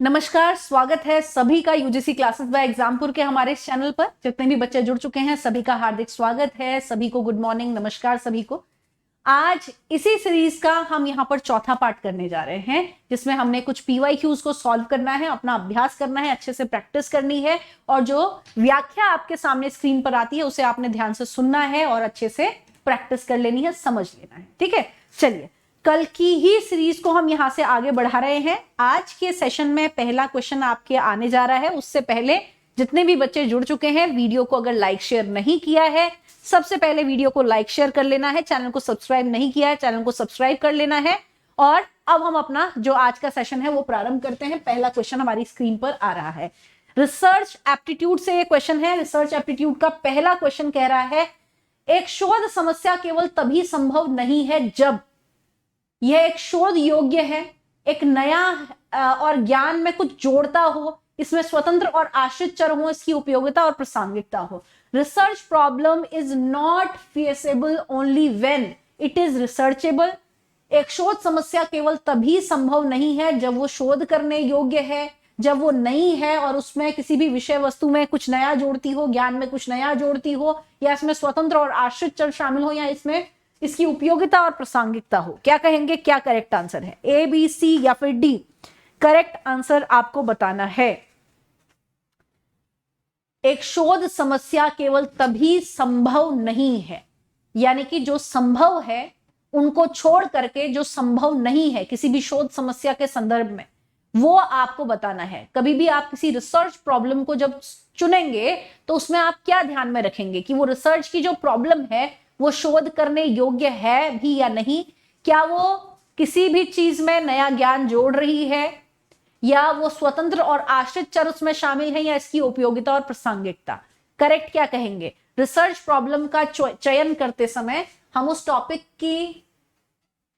नमस्कार, स्वागत है सभी का यूजीसी क्लासेस बाय एग्जामपुर के हमारे इस चैनल पर। जितने भी बच्चे जुड़ चुके हैं सभी का हार्दिक स्वागत है। सभी को गुड मॉर्निंग, नमस्कार सभी को। आज इसी सीरीज का हम यहाँ पर चौथा पार्ट करने जा रहे हैं, जिसमें हमने कुछ पीवाईक्यूज को सॉल्व करना है, अपना अभ्यास करना है, अच्छे से प्रैक्टिस करनी है और जो व्याख्या आपके सामने स्क्रीन पर आती है उसे आपने ध्यान से सुनना है और अच्छे से प्रैक्टिस कर लेनी है, समझ लेना है। ठीक है, चलिए कल की ही सीरीज को हम यहां से आगे बढ़ा रहे हैं। आज के सेशन में पहला क्वेश्चन आपके आने जा रहा है। उससे पहले जितने भी बच्चे जुड़ चुके हैं, वीडियो को अगर लाइक शेयर नहीं किया है, सबसे पहले वीडियो को लाइक शेयर कर लेना है। चैनल को सब्सक्राइब नहीं किया है, चैनल को सब्सक्राइब कर लेना है। और अब हम अपना जो आज का सेशन है वो प्रारंभ करते हैं। पहला क्वेश्चन हमारी स्क्रीन पर आ रहा है, रिसर्च एप्टीट्यूड से ये क्वेश्चन है। रिसर्च एप्टीट्यूड का पहला क्वेश्चन कह रहा है, एक शोध समस्या केवल तभी संभव नहीं है जब यह एक शोध योग्य है, एक नया और ज्ञान में कुछ जोड़ता हो, इसमें स्वतंत्र और आश्रित चर हो, इसकी उपयोगिता और प्रासंगिकता हो। Research problem is not feasible only when it is researchable. एक शोध समस्या केवल तभी संभव नहीं है जब वो शोध करने योग्य है, जब वो नई है और उसमें किसी भी विषय वस्तु में कुछ नया जोड़ती हो, ज्ञान में कुछ नया जोड़ती हो, या इसमें स्वतंत्र और आश्रित चर शामिल हो, या इसमें इसकी उपयोगिता और प्रासंगिकता हो। क्या कहेंगे, क्या करेक्ट आंसर है? ए, बी, सी या फिर डी? करेक्ट आंसर आपको बताना है। एक शोध समस्या केवल तभी संभव नहीं है, यानी कि जो संभव है उनको छोड़ करके जो संभव नहीं है किसी भी शोध समस्या के संदर्भ में, वो आपको बताना है। कभी भी आप किसी रिसर्च प्रॉब्लम को जब चुनेंगे तो उसमें आप क्या ध्यान में रखेंगे कि वो रिसर्च की जो प्रॉब्लम है वो शोध करने योग्य है भी या नहीं, क्या वो किसी भी चीज में नया ज्ञान जोड़ रही है, या वो स्वतंत्र और आश्रित चर उसमें शामिल है, या इसकी उपयोगिता और प्रासंगिकता। करेक्ट क्या कहेंगे? रिसर्च प्रॉब्लम का चयन करते समय हम उस टॉपिक की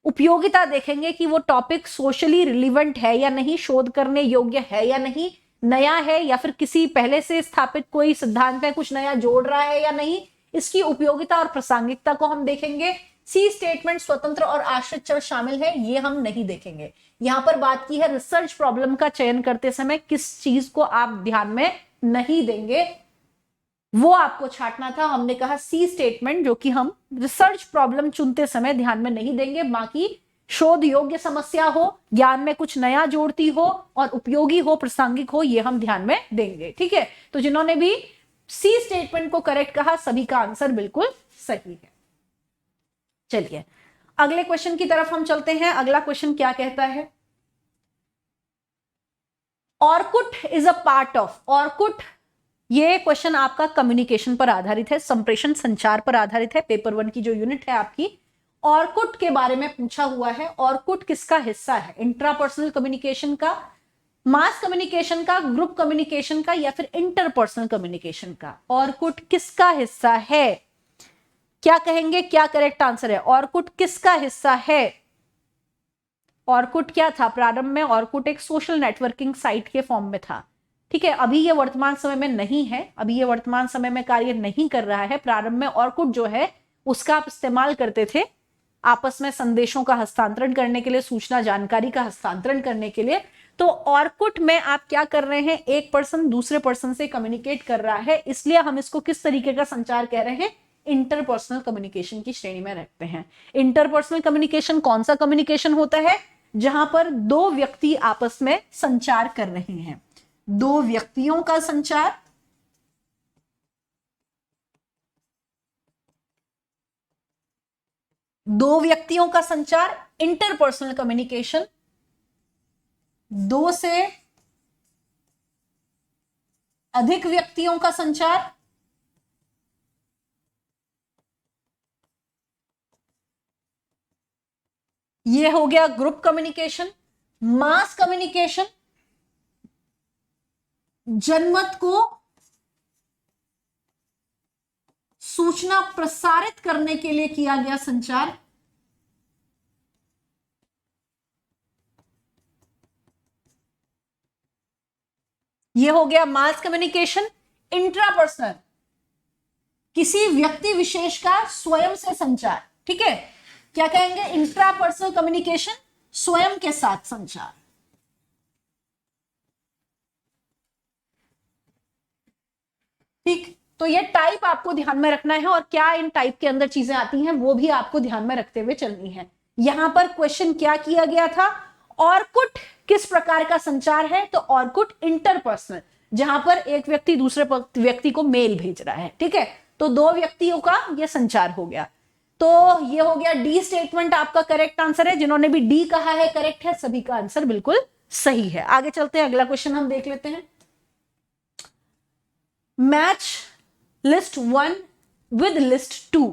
उपयोगिता देखेंगे कि वो टॉपिक सोशली रिलीवेंट है या नहीं, शोध करने योग्य है या नहीं, नया है या फिर किसी पहले से स्थापित कोई सिद्धांत में कुछ नया जोड़ रहा है या नहीं, इसकी उपयोगिता और प्रासंगिकता को हम देखेंगे। सी स्टेटमेंट स्वतंत्र और आश्रित चर शामिल है, ये हम नहीं देखेंगे। यहां पर बात की है रिसर्च प्रॉब्लम का चयन करते समय किस चीज को आप ध्यान में नहीं देंगे, वो आपको छांटना था। हमने कहा सी स्टेटमेंट, जो कि हम रिसर्च प्रॉब्लम चुनते समय ध्यान में नहीं देंगे। बाकी शोध योग्य समस्या हो, ज्ञान में कुछ नया जोड़ती हो और उपयोगी हो, प्रासंगिक हो, ये हम ध्यान में देंगे। ठीक है, तो जिन्होंने भी सी स्टेटमेंट को करेक्ट कहा सभी का आंसर बिल्कुल सही है। चलिए अगले क्वेश्चन की तरफ हम चलते हैं। अगला क्वेश्चन क्या कहता है, Orkut is a part of. Orkut, ये क्वेश्चन आपका कम्युनिकेशन पर आधारित है, संप्रेषण संचार पर आधारित है। पेपर 1 की जो यूनिट है आपकी, ऑर्कुट के बारे में पूछा हुआ है। ऑर्कुट किसका हिस्सा है? इंट्रापर्सनल कम्युनिकेशन का, मास कम्युनिकेशन का, ग्रुप कम्युनिकेशन का, या फिर इंटरपर्सनल कम्युनिकेशन का? ऑर्कुट किसका हिस्सा है? क्या कहेंगे, क्या करेक्ट आंसर है? ऑर्कुट किसका हिस्सा है? ऑर्कुट क्या था प्रारंभ में? ऑर्कुट एक सोशल नेटवर्किंग साइट के फॉर्म में था। ठीक है, अभी ये वर्तमान समय में नहीं है, अभी ये वर्तमान समय में कार्य नहीं कर रहा है। प्रारंभ में ऑर्कुट जो है उसका आप इस्तेमाल करते थे आपस में संदेशों का हस्तांतरण करने के लिए, सूचना जानकारी का हस्तांतरण करने के लिए। तो ऑर्कुट में आप क्या कर रहे हैं, एक पर्सन दूसरे पर्सन से कम्युनिकेट कर रहा है, इसलिए हम इसको किस तरीके का संचार कह रहे हैं? इंटरपर्सनल कम्युनिकेशन की श्रेणी में रखते हैं। इंटरपर्सनल कम्युनिकेशन कौन सा कम्युनिकेशन होता है? जहां पर दो व्यक्ति आपस में संचार कर रहे हैं, दो व्यक्तियों का संचार, दो व्यक्तियों का संचार, इंटरपर्सनल कम्युनिकेशन, दो से अधिक व्यक्तियों का संचार, ये हो गया ग्रुप कम्युनिकेशन। मास कम्युनिकेशन, जनमत को सूचना प्रसारित करने के लिए किया गया संचार, ये हो गया मास कम्युनिकेशन। इंट्रापर्सनल, किसी व्यक्ति विशेष का स्वयं से संचार। ठीक है, क्या कहेंगे? इंट्रापर्सनल कम्युनिकेशन, स्वयं के साथ संचार। ठीक, तो ये टाइप आपको ध्यान में रखना है और क्या इन टाइप के अंदर चीजें आती हैं वो भी आपको ध्यान में रखते हुए चलनी है। यहां पर क्वेश्चन क्या किया गया था, ऑर्कुट किस प्रकार का संचार है, तो ऑर्कुट इंटरपर्सनल, जहां पर एक व्यक्ति दूसरे व्यक्ति को मेल भेज रहा है। ठीक है, तो दो व्यक्तियों का यह संचार हो गया। तो ये हो गया डी स्टेटमेंट आपका करेक्ट आंसर है। जिन्होंने भी डी कहा है करेक्ट है, सभी का आंसर बिल्कुल सही है। आगे चलते हैं, अगला क्वेश्चन हम देख लेते हैं। Match list 1 with list 2।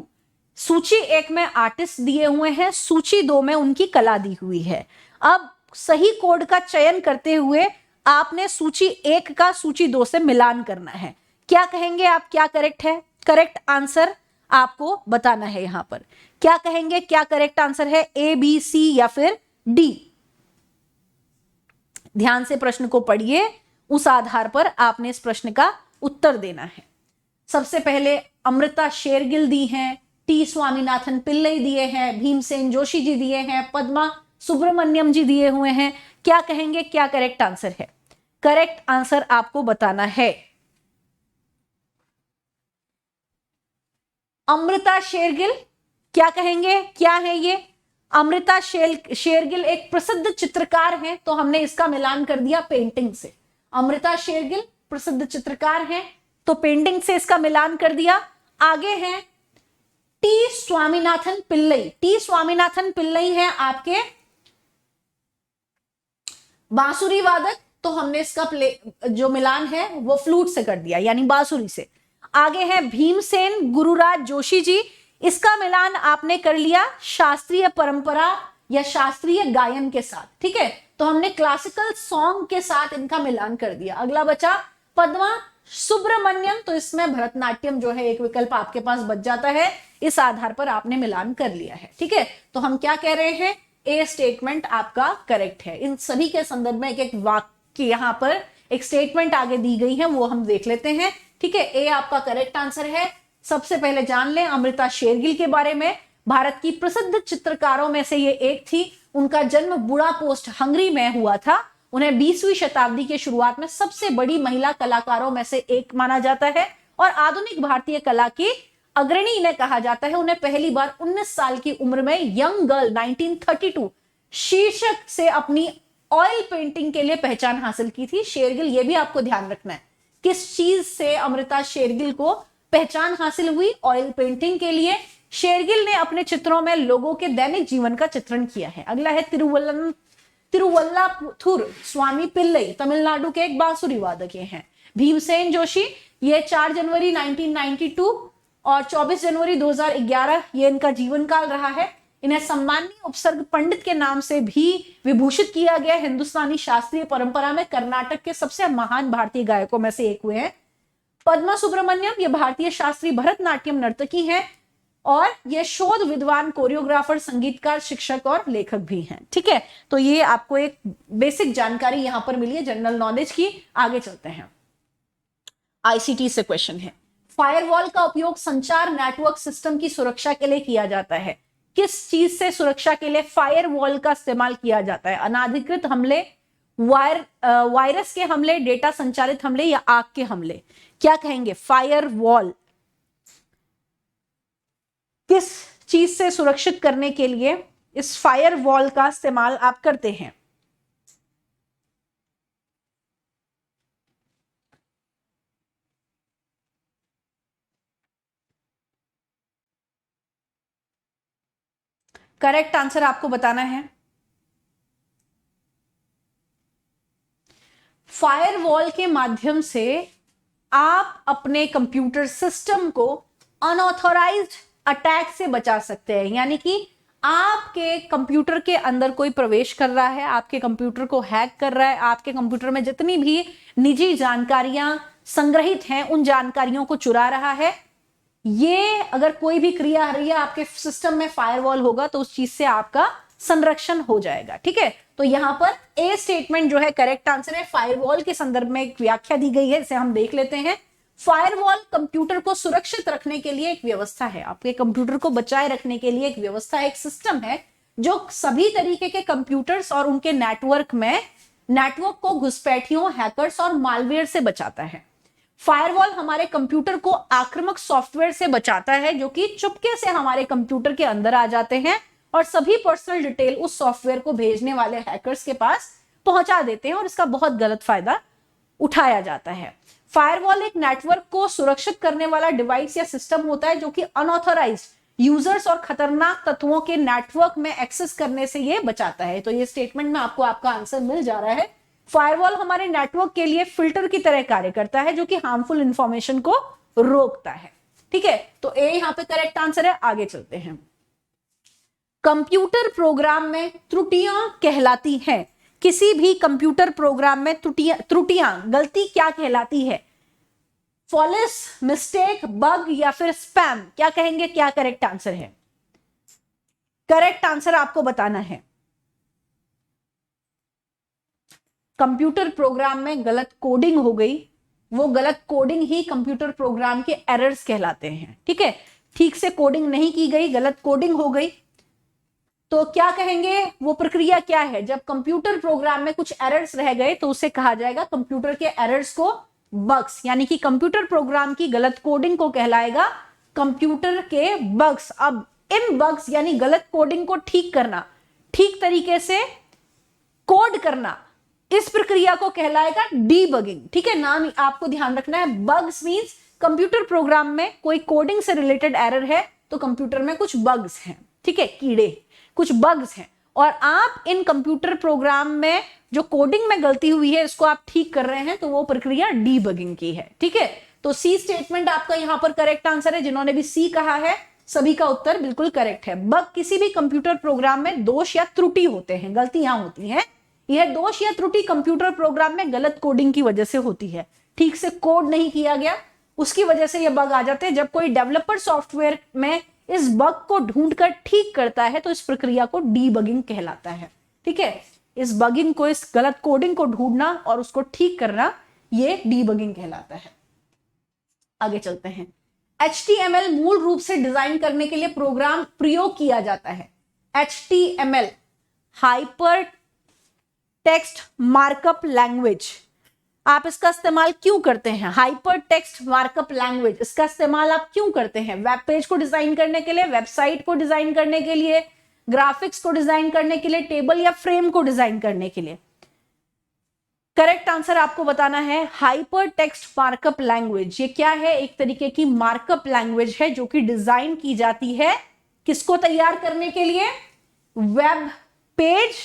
सूची 1 में आर्टिस्ट दिए हुए हैं, सूची 2 में उनकी कला दी हुई है। अब सही कोड का चयन करते हुए आपने सूची 1 का सूची 2 से मिलान करना है। क्या कहेंगे आप, क्या करेक्ट है? करेक्ट आंसर आपको बताना है। यहां पर क्या कहेंगे, क्या करेक्ट आंसर है, ए बी सी या फिर डी? ध्यान से प्रश्न को पढ़िए, उस आधार पर आपने इस प्रश्न का उत्तर देना है। सबसे पहले अमृता शेरगिल दी हैं, टी स्वामीनाथन पिल्लई दिए हैं, भीमसेन जोशी जी दिए हैं, पद्मा सुब्रमण्यम जी दिए हुए हैं। क्या कहेंगे, क्या करेक्ट आंसर है? करेक्ट आंसर आपको बताना है। अमृता शेरगिल, क्या कहेंगे, क्या है ये? अमृता शेरगिल एक प्रसिद्ध चित्रकार हैं, तो हमने इसका मिलान कर दिया पेंटिंग से। अमृता शेरगिल प्रसिद्ध चित्रकार हैं, तो पेंटिंग से इसका मिलान कर दिया। आगे हैं टी स्वामीनाथन पिल्लई। टी स्वामीनाथन पिल्लई हैं आपके बांसुरी वादक, तो हमने इसका जो मिलान है वो फ्लूट से कर दिया, यानी बांसुरी से। आगे है भीमसेन गुरुराज जोशी जी, इसका मिलान आपने कर लिया शास्त्रीय परंपरा या शास्त्रीय गायन के साथ। ठीक है, तो हमने क्लासिकल सॉन्ग के साथ इनका मिलान कर दिया। अगला बचा पद्मा सुब्रमण्यम, तो इसमें भरतनाट्यम जो है एक विकल्प आपके पास बच जाता है। इस आधार पर आपने मिलान कर लिया है। ठीक है, तो हम क्या कह रहे हैं, ए स्टेटमेंट आपका करेक्ट है। इन सभी के संदर्भ में एक एक वाक्य यहां पर एक स्टेटमेंट आगे दी गई है, वो हम देख लेते हैं। ठीक है, ए आपका करेक्ट आंसर है। सबसे पहले जान लें अमृता शेरगिल के बारे में। भारत की प्रसिद्ध चित्रकारों में से ये एक थी। उनका जन्म बुडापेस्ट हंगरी में हुआ था। उन्हें 20वीं शताब्दी के शुरुआत में सबसे बड़ी महिला कलाकारों में से एक माना जाता है और आधुनिक भारतीय कला की अग्रणी इन्हें कहा जाता है। उन्हें पहली बार 19 साल की उम्र में यंग गर्ल 1932 शीर्षक से अपनी ऑयल पेंटिंग के लिए पहचान हासिल की थी। शेरगिल, ये भी आपको ध्यान रखना है, किस चीज से अमृता शेरगिल को पहचान हासिल हुई? ऑयल पेंटिंग के लिए। शेरगिल ने अपने चित्रों में लोगों के दैनिक जीवन का चित्रण किया है। अगला है तिरुवल्लापुथुर स्वामी पिल्लई, तमिलनाडु के एक बांसुरी वादक हैं। भीमसेन जोशी, ये 4 जनवरी 1992 और 24 जनवरी 2011 ये इनका जीवन काल रहा है। इन्हें सम्माननीय उपसर्ग पंडित के नाम से भी विभूषित किया गया। हिंदुस्तानी शास्त्रीय परंपरा में कर्नाटक के सबसे महान भारतीय गायकों में से एक हुए हैं। पद्मा सुब्रमण्यम, ये भारतीय शास्त्रीय भरतनाट्यम नर्तकी हैं और ये शोध विद्वान, कोरियोग्राफर, संगीतकार, शिक्षक और लेखक भी हैं। ठीक है, तो ये आपको एक बेसिक जानकारी यहां पर मिली है जनरल नॉलेज की। आगे चलते हैं, आईसीटी से क्वेश्चन है। फायरवॉल का उपयोग संचार नेटवर्क सिस्टम की सुरक्षा के लिए किया जाता है। किस चीज से सुरक्षा के लिए फायरवॉल का इस्तेमाल किया जाता है? अनाधिकृत हमले, वायरस के हमले, डेटा संचालित हमले या आग के हमले? क्या कहेंगे? फायरवॉल किस चीज से सुरक्षित करने के लिए इस फायरवॉल का इस्तेमाल आप करते हैं? करेक्ट आंसर आपको बताना है। फायरवॉल के माध्यम से आप अपने कंप्यूटर सिस्टम को अनऑथोराइज्ड अटैक से बचा सकते हैं। यानी कि आपके कंप्यूटर के अंदर कोई प्रवेश कर रहा है, आपके कंप्यूटर को हैक कर रहा है, आपके कंप्यूटर में जितनी भी निजी जानकारियां संग्रहित हैं उन जानकारियों को चुरा रहा है। ये अगर कोई भी क्रिया आ रही है आपके सिस्टम में, फायरवॉल होगा तो उस चीज से आपका संरक्षण हो जाएगा। ठीक है, तो यहां पर ए स्टेटमेंट जो है करेक्ट आंसर है। फायरवॉल के संदर्भ में एक व्याख्या दी गई है, इसे हम देख लेते हैं। फायरवॉल कंप्यूटर को सुरक्षित रखने के लिए एक व्यवस्था है, आपके कंप्यूटर को बचाए रखने के लिए एक व्यवस्था, एक सिस्टम है जो सभी तरीके के कंप्यूटर्स और उनके नेटवर्क को घुसपैठियों, हैकर्स और मालवेयर से बचाता है। फायरवॉल हमारे कंप्यूटर को आक्रामक सॉफ्टवेयर से बचाता है जो कि चुपके से हमारे कंप्यूटर के अंदर आ जाते हैं और सभी पर्सनल डिटेल उस सॉफ्टवेयर को भेजने वाले हैकर्स के पास पहुंचा देते हैं और इसका बहुत गलत फायदा उठाया जाता है। फायरवॉल एक नेटवर्क को सुरक्षित करने वाला डिवाइस या सिस्टम होता है जो कि अनऑथराइज्ड यूजर्स और खतरनाक तत्वों के नेटवर्क में एक्सेस करने से यह बचाता है। तो ये स्टेटमेंट में आपको आपका आंसर मिल जा रहा है। फायरवॉल हमारे नेटवर्क के लिए फिल्टर की तरह कार्य करता है जो कि हार्मफुल इंफॉर्मेशन को रोकता है। ठीक है, तो ए यहां पे करेक्ट आंसर है। आगे चलते हैं। कंप्यूटर प्रोग्राम में त्रुटियां कहलाती हैं। किसी भी कंप्यूटर प्रोग्राम में त्रुटियां गलती क्या कहलाती है? फॉल्स, मिस्टेक, बग या फिर स्पैम? क्या कहेंगे, क्या करेक्ट आंसर है? करेक्ट आंसर आपको बताना है। कंप्यूटर प्रोग्राम में गलत कोडिंग हो गई, वो गलत कोडिंग ही कंप्यूटर प्रोग्राम के एरर्स कहलाते हैं। ठीक है, ठीक से कोडिंग नहीं की गई, गलत कोडिंग हो गई, तो क्या कहेंगे, वो प्रक्रिया क्या है? जब कंप्यूटर प्रोग्राम में कुछ एरर्स रह गए तो उसे कहा जाएगा कंप्यूटर के एरर्स को बग्स, यानी कि कंप्यूटर प्रोग्राम की गलत कोडिंग को कहलाएगा कंप्यूटर के बग्स। अब इन बग्स यानी गलत कोडिंग को ठीक करना, ठीक तरीके से कोड करना, इस प्रक्रिया को कहलाएगा डीबगिंग। ठीक है, नाम आपको ध्यान रखना है। बग्स मींस कंप्यूटर प्रोग्राम में कोई कोडिंग से रिलेटेड एरर है तो कंप्यूटर में कुछ बग्स हैं। ठीक है, कीड़े, कुछ बग्स हैं और आप इन कंप्यूटर प्रोग्राम में जो कोडिंग में गलती हुई है इसको आप ठीक कर रहे हैं, तो वो प्रक्रिया डीबगिंग की है। ठीक है, तो सी स्टेटमेंट आपका यहां पर करेक्ट आंसर है। जिन्होंने भी सी कहा है सभी का उत्तर बिल्कुल करेक्ट है। बग किसी भी कंप्यूटर प्रोग्राम में दोष या त्रुटि होते हैं, गलतियां होती हैं। यह दोष या त्रुटि कंप्यूटर प्रोग्राम में गलत कोडिंग की वजह से होती है, ठीक से कोड नहीं किया गया, उसकी वजह से ये बग आ जाते हैं। जब कोई डेवलपर सॉफ्टवेयर में इस बग को ढूंढकर ठीक करता है तो इस प्रक्रिया को डीबगिंग कहलाता है। ठीक है, इस बगिंग को, इस गलत कोडिंग को ढूंढना और उसको ठीक करना, ये डीबगिंग कहलाता है। आगे चलते हैं। HTML मूल रूप से डिजाइन करने के लिए प्रोग्राम प्रयोग किया जाता है। HTML hyper text markup language, आप इसका इस्तेमाल क्यों करते हैं? हाइपर टेक्स्ट मार्कअप लैंग्वेज, इसका इस्तेमाल आप क्यों करते हैं? वेब पेज को डिजाइन करने के लिए, वेबसाइट को डिजाइन करने के लिए, ग्राफिक्स को डिजाइन करने के लिए, टेबल या फ्रेम को डिजाइन करने के लिए? करेक्ट आंसर आपको बताना है हाइपर टेक्स्ट मार्कअप लैंग्वेज। ये क्या है? एक तरीके की मार्कअप लैंग्वेज है जो कि डिजाइन की जाती है किसको तैयार करने के लिए? वेब पेज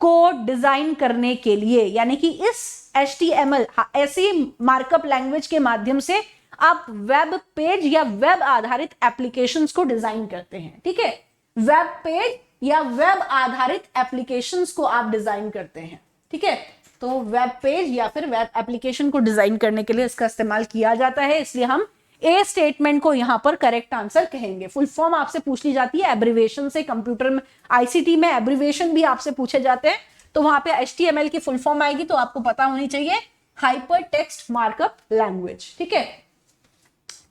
को डिजाइन करने के लिए। यानी कि इस HTML ऐसी मार्कअप लैंग्वेज के माध्यम से आप वेब पेज या वेब आधारित एप्लीकेशंस को डिजाइन करते हैं। ठीक है, वेब पेज या वेब आधारित एप्लीकेशंस को आप डिजाइन करते हैं। ठीक है, तो वेब पेज या फिर वेब एप्लीकेशन को डिजाइन करने के लिए इसका इस्तेमाल किया जाता है, इसलिए हम ए स्टेटमेंट को यहां पर करेक्ट आंसर कहेंगे। फुल फॉर्म आपसे पूछ ली जाती है एब्रिविएशन से, कंप्यूटर में ICT में एब्रिविएशन भी आपसे पूछे जाते हैं, तो वहां पे HTML की फुल फॉर्म आएगी, तो आपको पता होनी चाहिए हाइपर टेक्स्ट मार्कअप लैंग्वेज। ठीक है,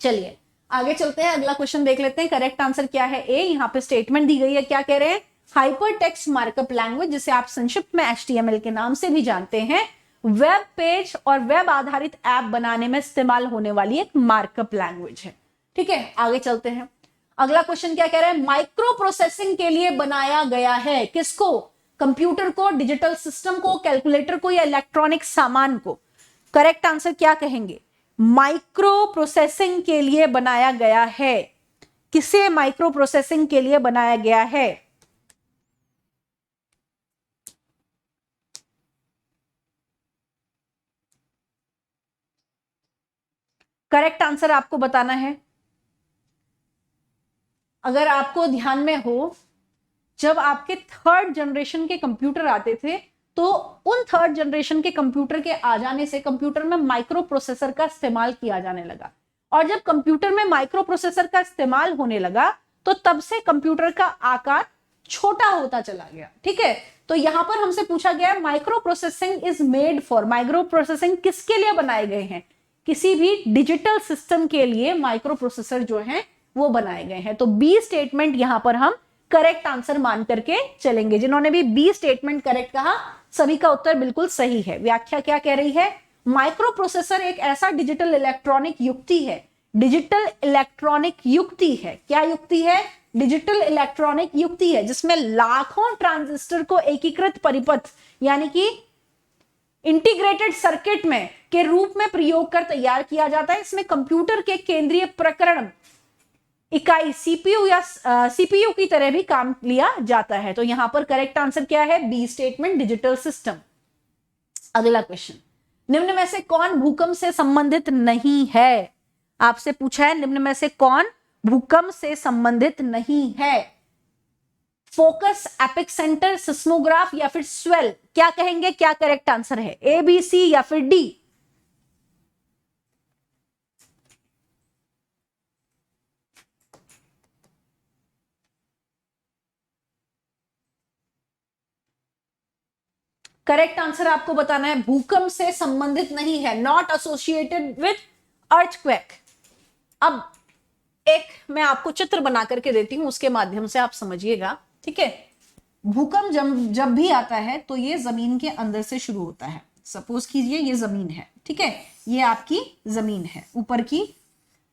चलिए आगे चलते हैं, अगला क्वेश्चन देख लेते हैं। करेक्ट आंसर क्या है? ए। यहाँ पे स्टेटमेंट दी गई है, क्या कह रहे हैं? हाइपर टेक्स्ट मार्कअप लैंग्वेज, जिसे आप संक्षिप्त में HTML के नाम से भी जानते हैं, वेब पेज और वेब आधारित ऐप बनाने में इस्तेमाल होने वाली एक मार्कअप लैंग्वेज है। ठीक है, आगे चलते हैं। अगला क्वेश्चन क्या कह रहा है? माइक्रो प्रोसेसिंग के लिए बनाया गया है। किसको? कंप्यूटर को, डिजिटल सिस्टम को, कैलकुलेटर को या इलेक्ट्रॉनिक सामान को? करेक्ट आंसर क्या कहेंगे? माइक्रो प्रोसेसिंग के लिए बनाया गया है। किसे माइक्रो प्रोसेसिंग के लिए बनाया गया है? करेक्ट आंसर आपको बताना है। अगर आपको ध्यान में हो, जब आपके थर्ड जनरेशन के कंप्यूटर आते थे तो उन थर्ड जनरेशन के कंप्यूटर के आ जाने से कंप्यूटर में माइक्रो प्रोसेसर का इस्तेमाल किया जाने लगा, और जब कंप्यूटर में माइक्रो प्रोसेसर का इस्तेमाल होने लगा तो तब से कंप्यूटर का आकार छोटा होता चला गया। ठीक है, तो यहां पर हमसे पूछा गया micro processing is made for, micro processing किसके लिए बनाए गए हैं? किसी भी डिजिटल सिस्टम के लिए माइक्रो प्रोसेसर जो है वो बनाए गए हैं। तो बी स्टेटमेंट यहां पर हम करेक्ट आंसर मान करके चलेंगे। जिन्होंने भी बी स्टेटमेंट करेक्ट कहा सभी का उत्तर बिल्कुल सही है। व्याख्या क्या कह रही है? माइक्रो प्रोसेसर एक ऐसा डिजिटल इलेक्ट्रॉनिक युक्ति है, डिजिटल इलेक्ट्रॉनिक युक्ति है, क्या युक्ति है? डिजिटल इलेक्ट्रॉनिक युक्ति है, जिसमें लाखों ट्रांजिस्टर को एकीकृत परिपथ यानी कि इंटीग्रेटेड सर्किट में के रूप में प्रयोग कर तैयार किया जाता है। इसमें कंप्यूटर के केंद्रीय प्रकरण इकाई सीपीयू या सीपीयू की तरह भी काम लिया जाता है। तो यहां पर करेक्ट आंसर क्या है? B statement, digital system. अगला क्वेश्चन, निम्न में से कौन भूकंप से संबंधित नहीं है? आपसे पूछा है निम्न में से कौन भूकंप से संबंधित नहीं है? फोकस, एपिक सेंटर, सिस्मोग्राफ या फिर स्वेल, क्या कहेंगे? क्या करेक्ट आंसर है? ए, बी, सी या फिर डी? करेक्ट आंसर आपको बताना है, भूकंप से संबंधित नहीं है, नॉट एसोसिएटेड विथ अर्थक्वेक। अब एक मैं आपको चित्र बना करके देती हूं, उसके माध्यम से आप समझिएगा, ठीक है? भूकंप जब भी आता है तो ये जमीन के अंदर से शुरू होता है। सपोज कीजिए ये जमीन है, ठीक है? ये आपकी जमीन है, ऊपर की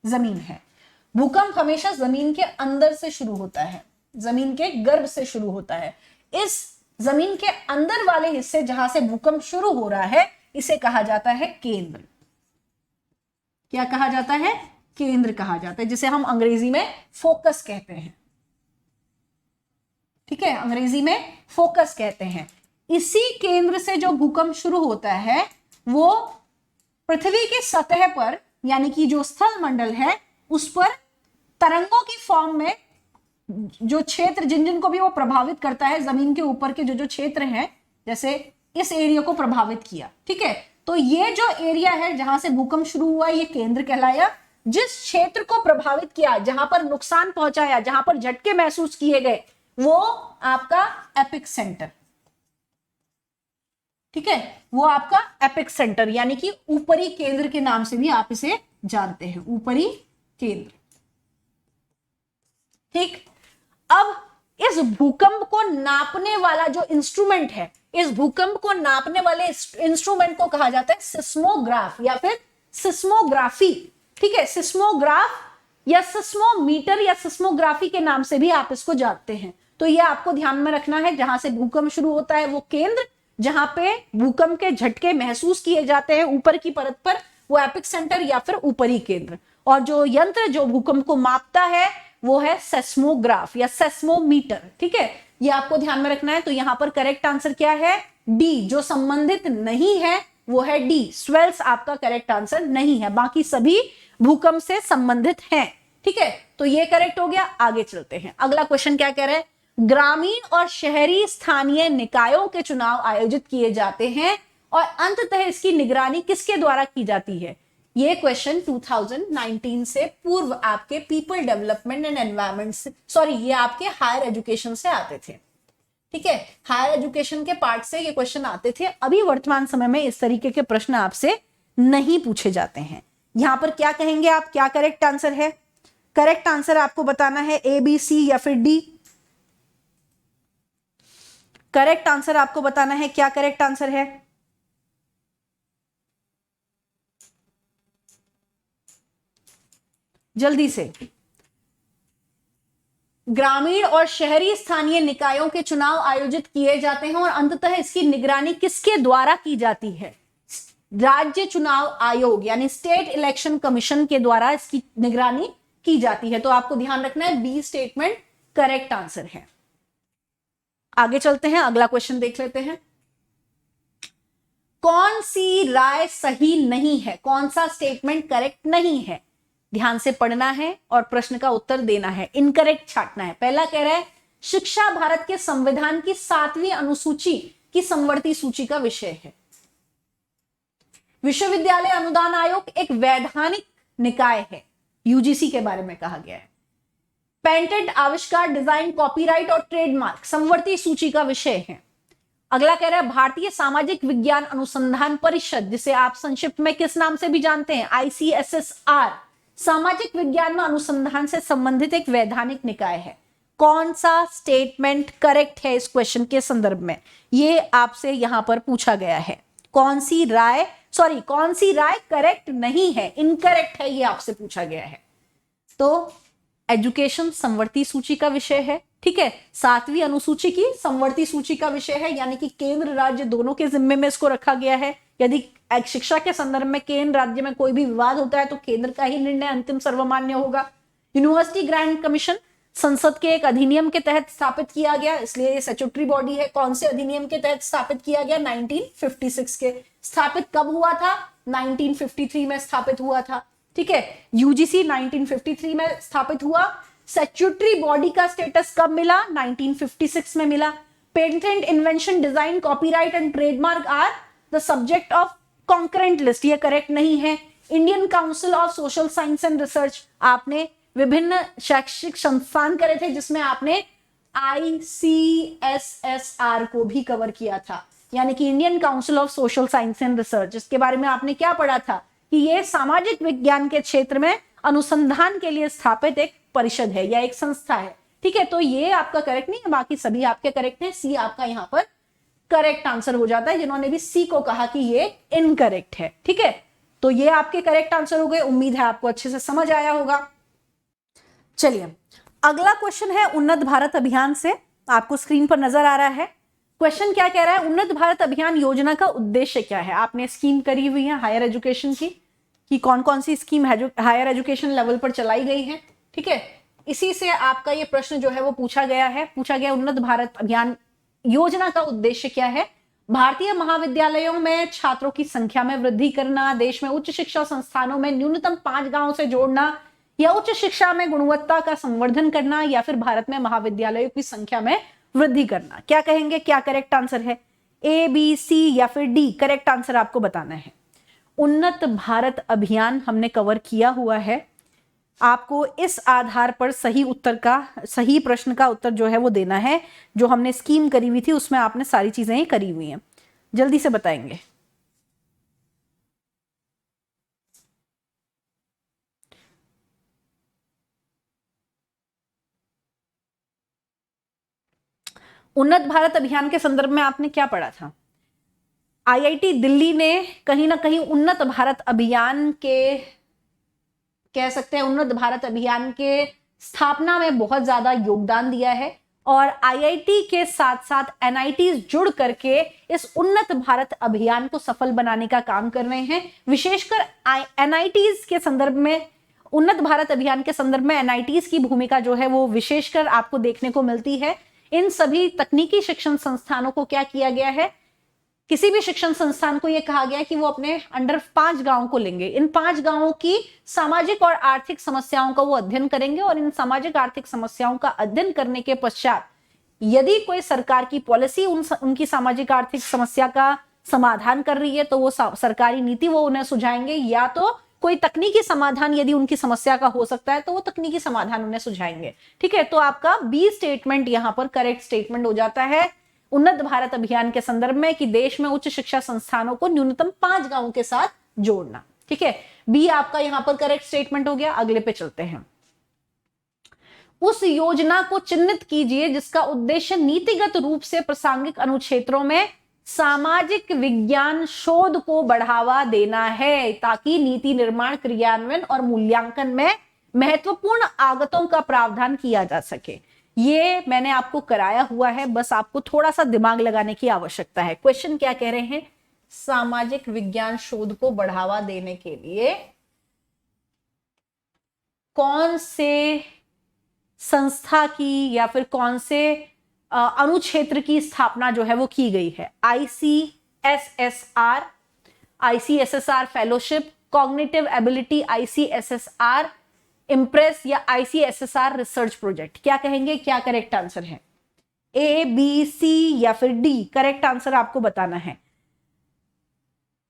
जमीन है। भूकंप हमेशा जमीन के अंदर से शुरू होता है, जमीन के गर्भ से शुरू होता है। इस जमीन के अंदर वाले हिस्से जहां से भूकंप शुरू हो रहा है, इसे कहा जाता है केंद्र। क्या कहा जाता है? केंद्र कहा जाता है, जिसे हम अंग्रेजी में फोकस कहते हैं, ठीक है? अंग्रेजी में फोकस कहते हैं। इसी केंद्र से जो भूकंप शुरू होता है वो पृथ्वी की सतह पर यानी कि जो स्थल मंडल है उस पर तरंगों की फॉर्म में जो क्षेत्र जिन जिन को भी वो प्रभावित करता है, जमीन के ऊपर के जो जो क्षेत्र हैं, जैसे इस एरिया को प्रभावित किया, ठीक है? तो ये जो एरिया है जहां से भूकंप शुरू हुआ, ये केंद्र कहलाया। जिस क्षेत्र को प्रभावित किया, जहां पर नुकसान पहुंचाया, जहां पर झटके महसूस किए गए, वो आपका एपिक सेंटर, ठीक है? वो आपका एपिक सेंटर यानी कि ऊपरी केंद्र के नाम से भी आप इसे जानते हैं, ऊपरी केंद्र, ठीक? अब इस भूकंप को नापने वाला जो इंस्ट्रूमेंट है, इस भूकंप को नापने वाले इंस्ट्रूमेंट को कहा जाता है सिस्मोग्राफ या फिर सिस्मोग्राफी, ठीक है? सिस्मोग्राफ या सिस्मोमीटर या सिस्मोग्राफी के नाम से भी आप इसको जानते हैं। तो ये आपको ध्यान में रखना है, जहां से भूकंप शुरू होता है वो केंद्र, जहां पे भूकंप के झटके महसूस किए जाते हैं ऊपर की परत पर, वो एपिक सेंटर या फिर ऊपरी केंद्र। और जो यंत्र जो भूकंप को मापता है वो है सेस्मोग्राफ या सेस्मोमीटर, ठीक है? ये आपको ध्यान में रखना है। तो यहां पर करेक्ट आंसर क्या है? डी। जो संबंधित नहीं है वो है डी, स्वेल्स आपका करेक्ट आंसर नहीं है, बाकी सभी भूकंप से संबंधित हैं, ठीक है? तो ये करेक्ट हो गया। आगे चलते हैं, अगला क्वेश्चन क्या कह रहा है? ग्रामीण और शहरी स्थानीय निकायों के चुनाव आयोजित किए जाते हैं और अंततः इसकी निगरानी किसके द्वारा की जाती है? ये क्वेश्चन 2019 से पूर्व आपके पीपल डेवलपमेंट एंड एनवायरमेंट से, सॉरी, ये आपके हायर एजुकेशन से आते थे, ठीक है? हायर एजुकेशन के पार्ट से ये क्वेश्चन आते थे। अभी वर्तमान समय में इस तरीके के प्रश्न आपसे नहीं पूछे जाते हैं। यहां पर क्या कहेंगे आप? क्या करेक्ट आंसर है? करेक्ट आंसर आपको बताना है ए, बी, सी या फिर डी? करेक्ट आंसर आपको बताना है, क्या करेक्ट आंसर है? जल्दी से। ग्रामीण और शहरी स्थानीय निकायों के चुनाव आयोजित किए जाते हैं और अंततः इसकी निगरानी किसके द्वारा की जाती है? राज्य चुनाव आयोग यानी स्टेट इलेक्शन कमीशन के द्वारा इसकी निगरानी की जाती है। तो आपको ध्यान रखना है, बी स्टेटमेंट करेक्ट आंसर है। आगे चलते हैं, अगला क्वेश्चन देख लेते हैं। कौन सी राय सही नहीं है? कौन सा स्टेटमेंट करेक्ट नहीं है? ध्यान से पढ़ना है और प्रश्न का उत्तर देना है, इनकरेक्ट छांटना है। पहला कह रहा है शिक्षा भारत के संविधान की 7वीं अनुसूची की समवर्ती सूची का विषय है। विश्वविद्यालय अनुदान आयोग एक वैधानिक निकाय है, यूजीसी के बारे में कहा गया है। पेटेंट, आविष्कार, डिजाइन, कॉपीराइट और ट्रेडमार्क समवर्ती सूची का विषय है। अगला कह रहा है भारतीय सामाजिक विज्ञान अनुसंधान परिषद, जिसे आप संक्षिप्त में किस नाम से भी जानते हैं? ICSSR, सामाजिक विज्ञान में अनुसंधान से संबंधित एक वैधानिक निकाय है। कौन सा स्टेटमेंट करेक्ट है इस क्वेश्चन के संदर्भ में? ये आपसे यहां पर पूछा गया है, कौन सी राय सॉरी, कौन सी राय करेक्ट नहीं है, इनकरेक्ट है, ये आपसे पूछा गया है। तो एजुकेशन संवर्ती सूची का विषय है, ठीक है, 7वीं अनुसूची की संवर्ती सूची का विषय है, यानी कि केंद्र राज्य दोनों के जिम्मे में इसको रखा गया है। यदि शिक्षा के संदर्भ में केंद्र राज्य में कोई भी विवाद होता है तो केंद्र का ही निर्णय अंतिम सर्वमान्य होगा। यूनिवर्सिटी ग्रांट कमीशन संसद के एक अधिनियम के तहत स्थापित किया गया, इसलिए ये स्टैट्यूटरी बॉडी है। कौन से अधिनियम के तहत स्थापित किया गया? 1956 के। स्थापित कब हुआ था? 1953 में स्थापित हुआ था, ठीक है। यूजीसी 1953 में स्थापित हुआ। स्टैट्यूटरी बॉडी का स्टेटस कब मिला? 1956 में मिला। Patent, invention, design, copyright and trademark are the subject of concurrent list, ये करेक्ट नहीं है। Indian council of social science and research, आपने विभिन्न शैक्षिक संस्थान करे थे जिसमें आपने ICSSR को भी कवर किया था, यानी कि Indian council of social science and research. इसके बारे में आपने क्या पढ़ा था कि ये सामाजिक विज्ञान के क्षेत्र में अनुसंधान के लिए स्थापित एक परिषद है या एक संस्था है, ठीक है। तो ये आपका करेक्ट नहीं है, बाकी सभी आपके करेक्ट हैं। सी आपका यहां पर करेक्ट आंसर हो जाता है। जिन्होंने भी सी को कहा कि ये इनकरेक्ट है, ठीक है, तो ये आपके करेक्ट आंसर हो गए। उम्मीद है आपको अच्छे से समझ आया होगा। चलिए, अगला क्वेश्चन है उन्नत भारत अभियान से, आपको स्क्रीन पर नजर आ रहा है। क्वेश्चन क्या कह रहा है? उन्नत भारत अभियान योजना का उद्देश्य क्या है? आपने स्कीम करी हुई है हायर एजुकेशन की, कि कौन कौन सी स्कीम हायर एजुकेशन लेवल पर चलाई गई है, ठीक है। इसी से आपका ये प्रश्न जो है वो पूछा गया उन्नत भारत अभियान योजना का उद्देश्य क्या है? भारतीय महाविद्यालयों में छात्रों की संख्या में वृद्धि करना, देश में उच्च शिक्षा संस्थानों में न्यूनतम 5 गांवों से जोड़ना, या उच्च शिक्षा में गुणवत्ता का संवर्धन करना, या फिर भारत में महाविद्यालयों की संख्या में वृद्धि करना। क्या कहेंगे, क्या करेक्ट आंसर है? A, B, C या फिर D? करेक्ट आंसर आपको बताना है। उन्नत भारत अभियान हमने कवर किया हुआ है, आपको इस आधार पर सही प्रश्न का उत्तर जो है वो देना है। जो हमने स्कीम करी हुई थी उसमें आपने सारी चीजें करी हुई हैं, जल्दी से बताएंगे। उन्नत भारत अभियान के संदर्भ में आपने क्या पढ़ा था? IIT दिल्ली ने कहीं ना कहीं उन्नत भारत अभियान के, कह सकते हैं उन्नत भारत अभियान के स्थापना में बहुत ज्यादा योगदान दिया है, और IIT के साथ साथ NITs जुड़ करके इस उन्नत भारत अभियान को सफल बनाने का काम कर रहे हैं। विशेषकर NITs के संदर्भ में, उन्नत भारत अभियान के संदर्भ में NITs की भूमिका जो है वो विशेषकर आपको देखने को मिलती है। इन सभी तकनीकी शिक्षण संस्थानों को क्या किया गया है? किसी भी शिक्षण संस्थान को यह कहा गया है कि वो अपने अंडर 5 गांवों को लेंगे। इन 5 गांवों की सामाजिक और आर्थिक समस्याओं का वो अध्ययन करेंगे, और इन सामाजिक आर्थिक समस्याओं का अध्ययन करने के पश्चात यदि कोई सरकार की पॉलिसी उनकी सामाजिक आर्थिक समस्या का समाधान कर रही है तो वो सरकारी नीति वो उन्हें सुझाएंगे, या तो कोई तकनीकी समाधान यदि उनकी समस्या का हो सकता है तो वो तकनीकी समाधान उन्हें सुझाएंगे, ठीक है। तो आपका बी स्टेटमेंट यहां पर करेक्ट स्टेटमेंट हो जाता है उन्नत भारत अभियान के संदर्भ में, कि देश में उच्च शिक्षा संस्थानों को न्यूनतम 5 गांवों के साथ जोड़ना, ठीक है। बी आपका यहां पर करेक्ट स्टेटमेंट हो गया। अगले पे चलते हैं। उस योजना को चिन्हित कीजिए जिसका उद्देश्य नीतिगत रूप से प्रासंगिक अनुक्षेत्रों में सामाजिक विज्ञान शोध को बढ़ावा देना है, ताकि नीति निर्माण, क्रियान्वयन और मूल्यांकन में महत्वपूर्ण आगतों का प्रावधान किया जा सके। ये मैंने आपको कराया हुआ है, बस आपको थोड़ा सा दिमाग लगाने की आवश्यकता है। क्वेश्चन क्या कह रहे हैं? सामाजिक विज्ञान शोध को बढ़ावा देने के लिए कौन से संस्था की या फिर कौन से अनुक्षेत्र की स्थापना जो है वो की गई है? ICSSR fellowship, cognitive ability ICSSR impress, या ICSSR रिसर्च प्रोजेक्ट। क्या कहेंगे, क्या करेक्ट आंसर है? A, B, C या फिर D? करेक्ट आंसर आपको बताना है।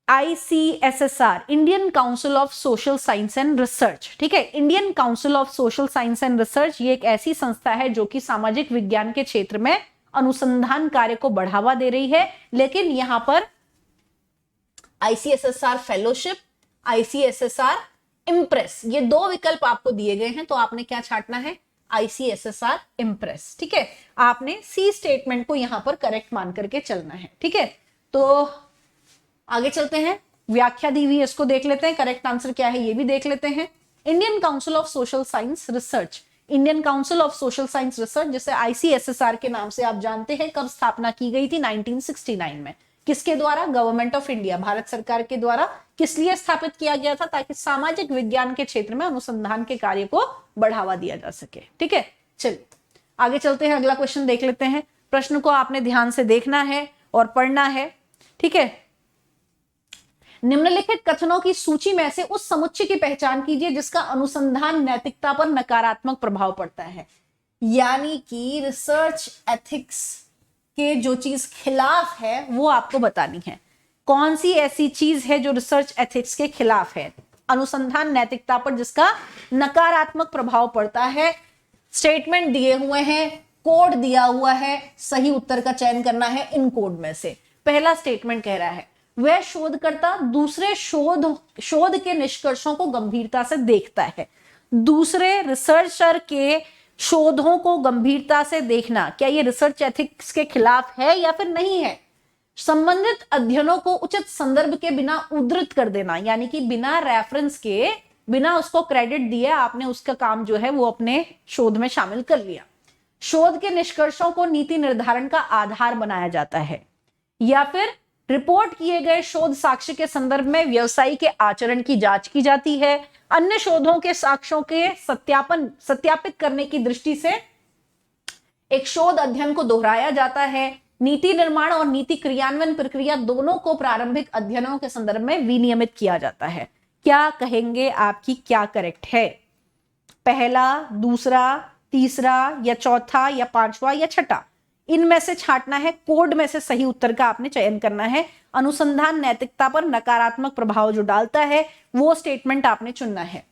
ICSSR, Indian council of social science and research, ठीक है। Indian council of social science and research ये एक ऐसी संस्था है जो कि सामाजिक विज्ञान के क्षेत्र में अनुसंधान कार्य को बढ़ावा दे रही है। लेकिन यहां पर ICSSR फेलोशिप, ICSSR इम्प्रेस, ये 2 विकल्प आपको दिए गए हैं, तो आपने क्या छांटना है? ICSSR इम्प्रेस, ठीक है। आपने सी स्टेटमेंट को यहां पर करेक्ट मान करके चलना है, ठीक है। तो आगे चलते हैं। व्याख्या दी हुई है, इसको देख लेते हैं, करेक्ट आंसर क्या है ये भी देख लेते हैं। Indian council of social science research, Indian council of social science research जिसे ICSSR के नाम से आप जानते हैं, कब स्थापना की गई थी? 1969 में। किसके द्वारा? गवर्नमेंट ऑफ इंडिया, भारत सरकार के द्वारा। किस लिए स्थापित किया गया था? ताकि सामाजिक विज्ञान के क्षेत्र में अनुसंधान के कार्य को बढ़ावा दिया जा सके। ठीक है, चलिए आगे चलते हैं, अगला क्वेश्चन देख लेते हैं। प्रश्न को आपने ध्यान से देखना है और पढ़ना है। ठीक है, निम्नलिखित कथनों की सूची में से उस समुच्चय की पहचान कीजिए जिसका अनुसंधान नैतिकता पर नकारात्मक प्रभाव पड़ता है। यानी कि रिसर्च एथिक्स के जो चीज खिलाफ है वो आपको बतानी है। कौन सी ऐसी चीज है जो रिसर्च एथिक्स के खिलाफ है? अनुसंधान नैतिकता पर जिसका नकारात्मक प्रभाव पड़ता है। स्टेटमेंट दिए हुए हैं, कोड दिया हुआ है, सही उत्तर का चयन करना है इन कोड में से। पहला स्टेटमेंट कह रहा है वह शोधकर्ता दूसरे शोध के निष्कर्षों को गंभीरता से देखता है। दूसरे रिसर्चर के शोधों को गंभीरता से देखना, क्या ये रिसर्च एथिक्स के खिलाफ है या फिर नहीं है? संबंधित अध्ययनों को उचित संदर्भ के बिना उद्धृत कर देना, यानी कि बिना रेफरेंस के, बिना उसको क्रेडिट दिए आपने उसका काम जो है वो अपने शोध में शामिल कर लिया। शोध के निष्कर्षों को नीति निर्धारण का आधार बनाया जाता है। या फिर रिपोर्ट किए गए शोध साक्ष्य के संदर्भ में व्यवसायी के आचरण की जांच की जाती है। अन्य शोधों के साक्ष्यों के सत्यापित करने की दृष्टि से एक शोध अध्ययन को दोहराया जाता है। नीति निर्माण और नीति क्रियान्वयन प्रक्रिया दोनों को प्रारंभिक अध्ययनों के संदर्भ में विनियमित किया जाता है। क्या कहेंगे आपकी क्या करेक्ट है? पहला, दूसरा, तीसरा या चौथा या पांचवा या छठा? इनमें से छांटना है, कोड में से सही उत्तर का आपने चयन करना है। अनुसंधान नैतिकता पर नकारात्मक प्रभाव जो डालता है वो स्टेटमेंट आपने चुनना है।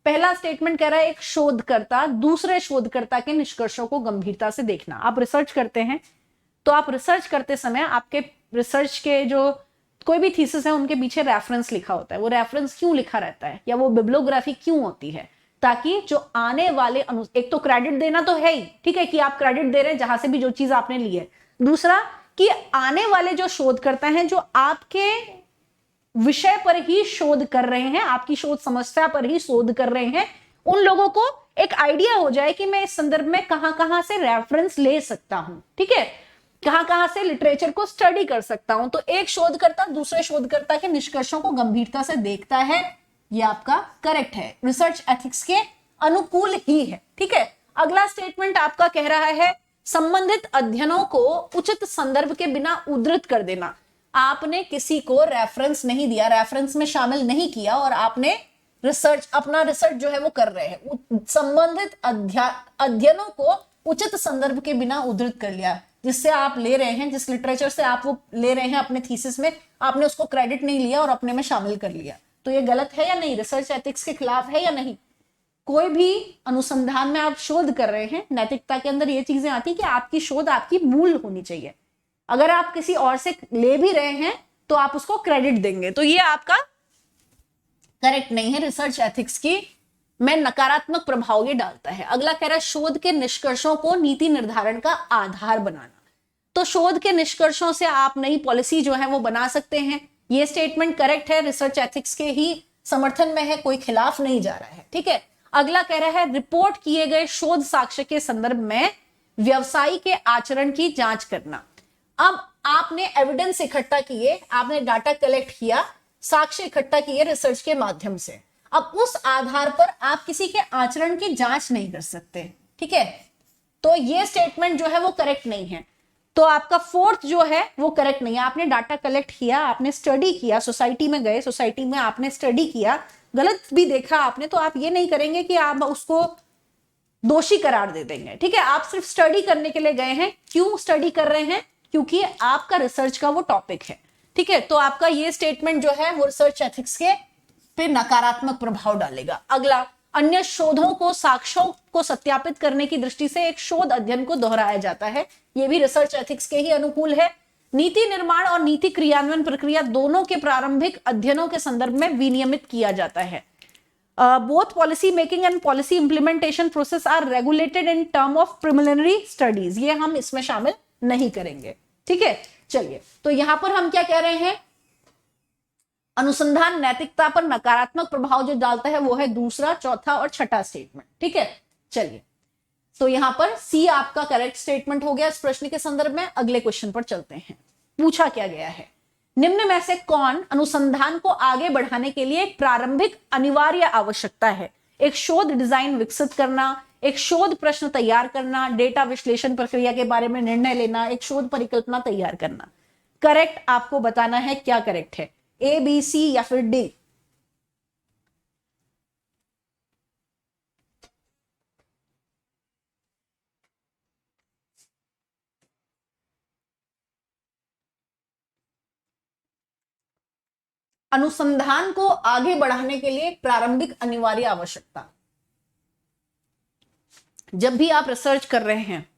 पहला स्टेटमेंट कह रहा है एक शोधकर्ता दूसरे शोधकर्ता के निष्कर्षों को गंभीरता से देखना। आप रिसर्च करते हैं तो आप रिसर्च करते समय आपके रिसर्च के जो कोई भी थीसिस है उनके पीछे रेफरेंस लिखा होता है। वो रेफरेंस क्यों लिखा रहता है या वो बिब्लियोग्राफी क्यों होती है? ताकि जो आने वाले एक तो क्रेडिट देना तो है ही, ठीक है, कि आप क्रेडिट दे रहे हैं जहां से भी जो चीज आपने ली है। दूसरा कि आने वाले जो शोधकर्ता हैं जो आपके विषय पर ही शोध कर रहे हैं, आपकी शोध समस्या पर ही शोध कर रहे हैं, उन लोगों को एक आइडिया हो जाए कि मैं इस संदर्भ में कहां से रेफरेंस ले सकता हूं। ठीक है, कहां से लिटरेचर को स्टडी कर सकता हूं। तो एक शोधकर्ता दूसरे शोधकर्ता के निष्कर्षों को गंभीरता से देखता है, ये आपका करेक्ट है, रिसर्च एथिक्स के अनुकूल ही है। ठीक है, अगला स्टेटमेंट आपका कह रहा है संबंधित अध्ययनों को उचित संदर्भ के बिना उद्धृत कर देना। आपने किसी को रेफरेंस नहीं दिया, रेफरेंस में शामिल नहीं किया और आपने अपना रिसर्च जो है वो कर रहे हैं। संबंधित अध्ययनों को उचित संदर्भ के बिना उद्धृत कर लिया। जिससे आप ले रहे हैं, जिस लिटरेचर से आप वो ले रहे हैं अपने थीसिस में, आपने उसको क्रेडिट नहीं लिया और अपने में शामिल कर लिया। तो ये गलत है या नहीं? रिसर्च एथिक्स के खिलाफ है या नहीं? कोई भी अनुसंधान में आप शोध कर रहे हैं, नैतिकता के अंदर ये चीजें आती कि आपकी शोध आपकी मूल होनी चाहिए। अगर आप किसी और से ले भी रहे हैं तो आप उसको क्रेडिट देंगे, तो ये आपका करेक्ट नहीं है। रिसर्च एथिक्स की में नकारात्मक प्रभाव ये डालता है। अगला कह रहा है शोध के निष्कर्षों को नीति निर्धारण का आधार बनाना। तो शोध के निष्कर्षों से आप नई पॉलिसी जो है वो बना सकते हैं। ये स्टेटमेंट करेक्ट है, रिसर्च एथिक्स के ही समर्थन में है, कोई खिलाफ नहीं जा रहा है। ठीक है, अगला कह रहा है रिपोर्ट किए गए शोध साक्ष्य के संदर्भ में व्यवसायी के आचरण की जांच करना। अब आपने एविडेंस इकट्ठा किए, आपने डाटा कलेक्ट किया, साक्ष्य इकट्ठा किए रिसर्च के माध्यम से। अब उस आधार पर आप किसी के आचरण की जांच नहीं कर सकते। ठीक है, तो ये स्टेटमेंट जो है वो करेक्ट नहीं है। तो आपका फोर्थ जो है वो करेक्ट नहीं है। आपने डाटा कलेक्ट किया, आपने स्टडी किया, सोसाइटी में गए, सोसाइटी में आपने स्टडी किया, गलत भी देखा आपने, तो आप ये नहीं करेंगे कि आप उसको दोषी करार दे देंगे। ठीक है, आप सिर्फ स्टडी करने के लिए गए हैं। क्यों स्टडी कर रहे हैं? क्योंकि आपका रिसर्च का वो टॉपिक है। ठीक है, तो आपका ये स्टेटमेंट जो है वो रिसर्च एथिक्स के पे नकारात्मक प्रभाव डालेगा। अगला, अन्य शोधों को साक्ष्यों को सत्यापित करने की दृष्टि से एक शोध अध्ययन को दोहराया जाता है। यह भी रिसर्च एथिक्स के ही अनुकूल है। नीति निर्माण और नीति क्रियान्वयन प्रक्रिया दोनों के प्रारंभिक अध्ययनों के संदर्भ में विनियमित किया जाता है। Both policy making and policy implementation process are regulated in term of preliminary studies. ये हम इसमें शामिल नहीं करेंगे। ठीक है, चलिए, तो यहां पर हम क्या कह रहे हैं? अनुसंधान नैतिकता पर नकारात्मक प्रभाव जो डालता है वो है दूसरा, चौथा और छठा स्टेटमेंट। ठीक है, चलिए, तो यहां पर सी आपका करेक्ट स्टेटमेंट हो गया इस प्रश्न के संदर्भ में। अगले क्वेश्चन पर चलते हैं। पूछा क्या गया है, निम्न में से कौन अनुसंधान को आगे बढ़ाने के लिए एक प्रारंभिक अनिवार्य आवश्यकता है? एक शोध डिजाइन विकसित करना, एक शोध प्रश्न तैयार करना, डेटा विश्लेषण प्रक्रिया के बारे में निर्णय लेना, एक शोध परिकल्पना तैयार करना। करेक्ट आपको बताना है क्या करेक्ट है, ए, बी, सी या फिर डी। अनुसंधान को आगे बढ़ाने के लिए प्रारंभिक अनिवार्य आवश्यकता। जब भी आप रिसर्च कर रहे हैं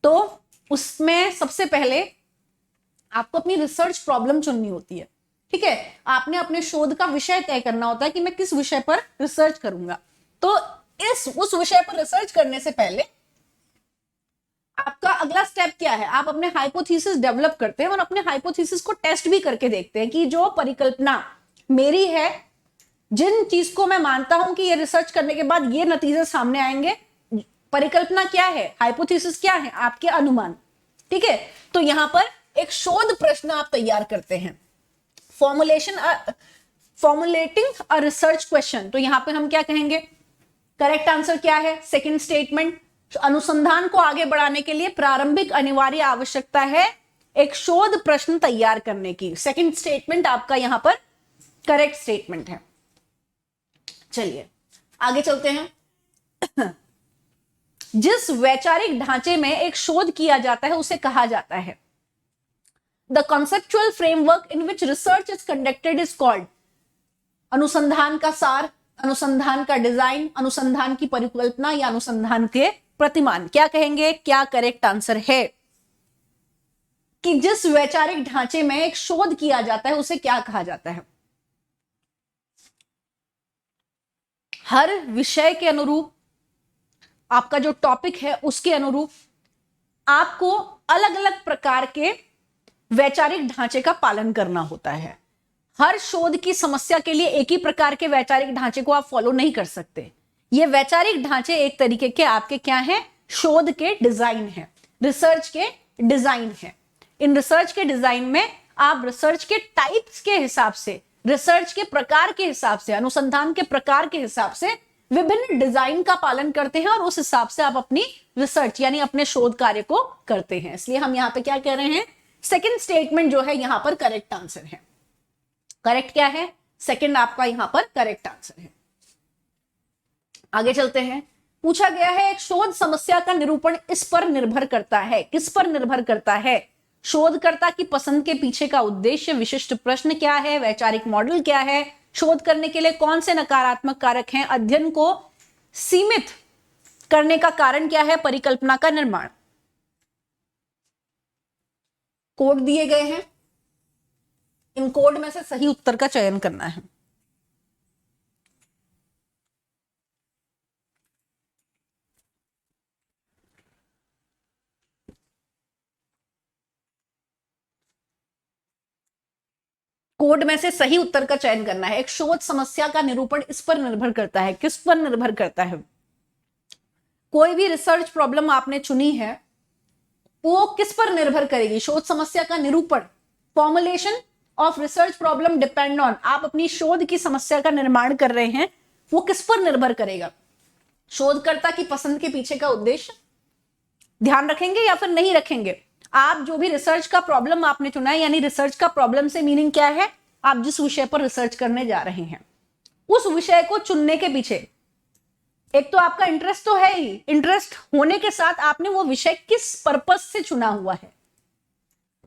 तो उसमें सबसे पहले आपको अपनी रिसर्च प्रॉब्लम चुननी होती है। ठीक है, आपने अपने शोध का विषय तय करना होता है कि मैं किस विषय पर रिसर्च करूंगा। तो उस विषय पर रिसर्च करने से पहले आपका अगला स्टेप क्या है, आप अपने हाइपोथेसिस डेवलप करते हैं और अपने हाइपोथेसिस को टेस्ट भी करके देखते हैं कि जो परिकल्पना मेरी है, जिन चीज को मैं मानता हूं कि ये रिसर्च करने के बाद ये नतीजे सामने आएंगे, परिकल्पना क्या है, हाइपोथेसिस क्या है, आपके अनुमान। ठीक है, तो यहां पर एक शोध प्रश्न आप तैयार करते हैं, फॉर्मुलेटिंग अ रिसर्च क्वेश्चन। तो यहां पे हम क्या कहेंगे, करेक्ट आंसर क्या है, सेकंड स्टेटमेंट। अनुसंधान को आगे बढ़ाने के लिए प्रारंभिक अनिवार्य आवश्यकता है एक शोध प्रश्न तैयार करने की। सेकंड स्टेटमेंट आपका यहां पर करेक्ट स्टेटमेंट है। चलिए आगे चलते हैं। जिस वैचारिक ढांचे में एक शोध किया जाता है उसे कहा जाता है, the conceptual framework in which research is conducted is called. अनुसंधान का सार, अनुसंधान का डिजाइन, अनुसंधान की परिकल्पना या अनुसंधान के प्रतिमान। क्या कहेंगे, क्या करेक्ट आंसर है कि जिस वैचारिक ढांचे में एक शोध किया जाता है उसे क्या कहा जाता है? हर विषय के अनुरूप, आपका जो टॉपिक है उसके अनुरूप आपको अलग अलग प्रकार के वैचारिक ढांचे का पालन करना होता है। हर शोध की समस्या के लिए एक ही प्रकार के वैचारिक ढांचे को आप फॉलो नहीं कर सकते। ये वैचारिक ढांचे एक तरीके के आपके क्या हैं, शोध के डिजाइन है, रिसर्च के डिजाइन है। इन रिसर्च के डिजाइन में आप रिसर्च के टाइप्स के हिसाब से, रिसर्च के प्रकार के हिसाब से, अनुसंधान के प्रकार के हिसाब से विभिन्न डिजाइन का पालन करते हैं और उस हिसाब से आप अपनी रिसर्च यानी अपने शोध कार्य को करते हैं। इसलिए हम यहां पे क्या कह रहे हैं, सेकंड स्टेटमेंट जो है यहां पर करेक्ट आंसर है। करेक्ट क्या है, सेकंड आपका यहां पर करेक्ट आंसर है। आगे चलते हैं। पूछा गया है एक शोध समस्या का निरूपण इस पर निर्भर करता है, किस पर निर्भर करता है? शोधकर्ता की पसंद के पीछे का उद्देश्य, विशिष्ट प्रश्न क्या है, वैचारिक मॉडल क्या है, शोध करने के लिए कौन से नकारात्मक कारक हैं, अध्ययन को सीमित करने का कारण क्या है, परिकल्पना का निर्माण। कोड दिए गए हैं, इन कोड में से सही उत्तर का चयन करना है। कोड में से सही उत्तर का चयन करना है। एक शोध समस्या का निरूपण इस पर निर्भर करता है, किस पर निर्भर करता है? कोई भी रिसर्च प्रॉब्लम आपने चुनी है वो किस पर निर्भर करेगी? शोध समस्या का निरूपण, formulation of research problem depend on, आप अपनी शोध की समस्या का निर्माण कर रहे हैं, वो किस पर निर्भर करेगा? शोधकर्ता की पसंद के पीछे का उद्देश्य ध्यान रखेंगे या फिर नहीं रखेंगे? आप जो भी रिसर्च का प्रॉब्लम आपने चुना है, यानी रिसर्च का प्रॉब्लम से मीनिंग क्या है, आप जिस विषय पर रिसर्च करने जा रहे हैं उस विषय को चुनने के पीछे एक तो आपका इंटरेस्ट तो है ही, इंटरेस्ट होने के साथ आपने वो विषय किस पर्पस से चुना हुआ है,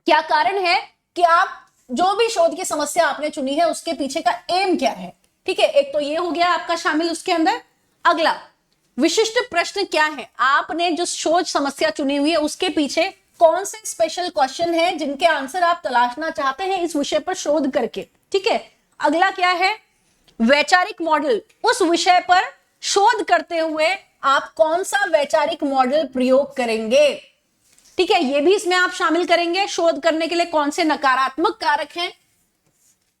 क्या कारण है कि आप जो भी शोध की समस्या आपने चुनी है उसके पीछे का एम क्या है। ठीक है, एक तो ये हो गया आपका शामिल उसके अंदर। अगला, विशिष्ट प्रश्न क्या है, आपने जो शोध समस्या चुनी हुई है उसके पीछे कौन से स्पेशल क्वेश्चन है जिनके आंसर आप तलाशना चाहते हैं इस विषय पर शोध करके। ठीक है, अगला क्या है, वैचारिक मॉडल, उस विषय पर शोध करते हुए आप कौन सा वैचारिक मॉडल प्रयोग करेंगे। ठीक है, ये भी इसमें आप शामिल करेंगे। शोध करने के लिए कौन से नकारात्मक कारक हैं,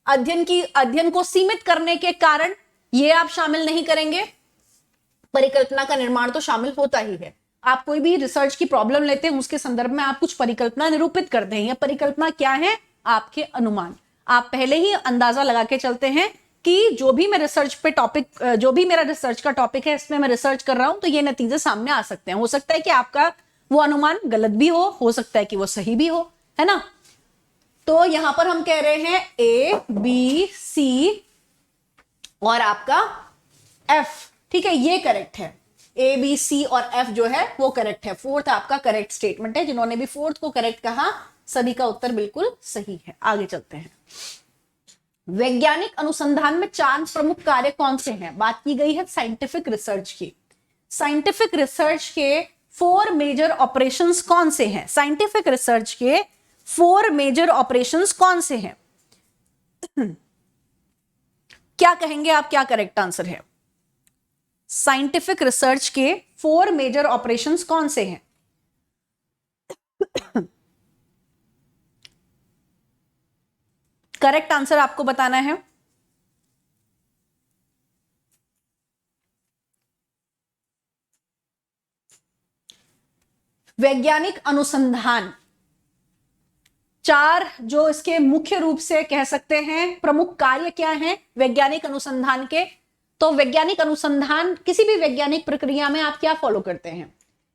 अध्ययन को सीमित करने के कारण ये आप शामिल नहीं करेंगे। परिकल्पना का निर्माण तो शामिल होता ही है। आप कोई भी रिसर्च की प्रॉब्लम लेते हैं, उसके संदर्भ में आप कुछ परिकल्पना निरूपित करते हैं। या परिकल्पना क्या है? आपके अनुमान। आप पहले ही अंदाजा लगा के चलते हैं कि जो भी मैं रिसर्च पे टॉपिक, जो भी मेरा रिसर्च का टॉपिक है, इसमें मैं रिसर्च कर रहा हूं, तो ये नतीजे सामने आ सकते हैं। हो सकता है कि आपका वो अनुमान गलत भी हो सकता है कि वो सही भी हो, है ना। तो यहां पर हम कह रहे हैं ए बी सी और आपका एफ, ठीक है, ये करेक्ट है। ए बी सी और एफ जो है वो करेक्ट है। फोर्थ आपका करेक्ट स्टेटमेंट है। जिन्होंने भी फोर्थ को करेक्ट कहा, सभी का उत्तर बिल्कुल सही है। आगे चलते हैं। वैज्ञानिक अनुसंधान में 4 प्रमुख कार्य कौन से हैं? बात की गई है साइंटिफिक रिसर्च की। साइंटिफिक रिसर्च के 4 मेजर ऑपरेशंस कौन से हैं? साइंटिफिक रिसर्च के 4 मेजर ऑपरेशंस कौन से हैं? क्या कहेंगे आप, क्या करेक्ट आंसर है? साइंटिफिक रिसर्च के 4 मेजर ऑपरेशंस कौन से हैं? करेक्ट आंसर आपको बताना है। वैज्ञानिक अनुसंधान, 4 जो इसके मुख्य रूप से कह सकते हैं प्रमुख कार्य क्या हैं वैज्ञानिक अनुसंधान के। तो वैज्ञानिक अनुसंधान, किसी भी वैज्ञानिक प्रक्रिया में आप क्या फॉलो करते हैं?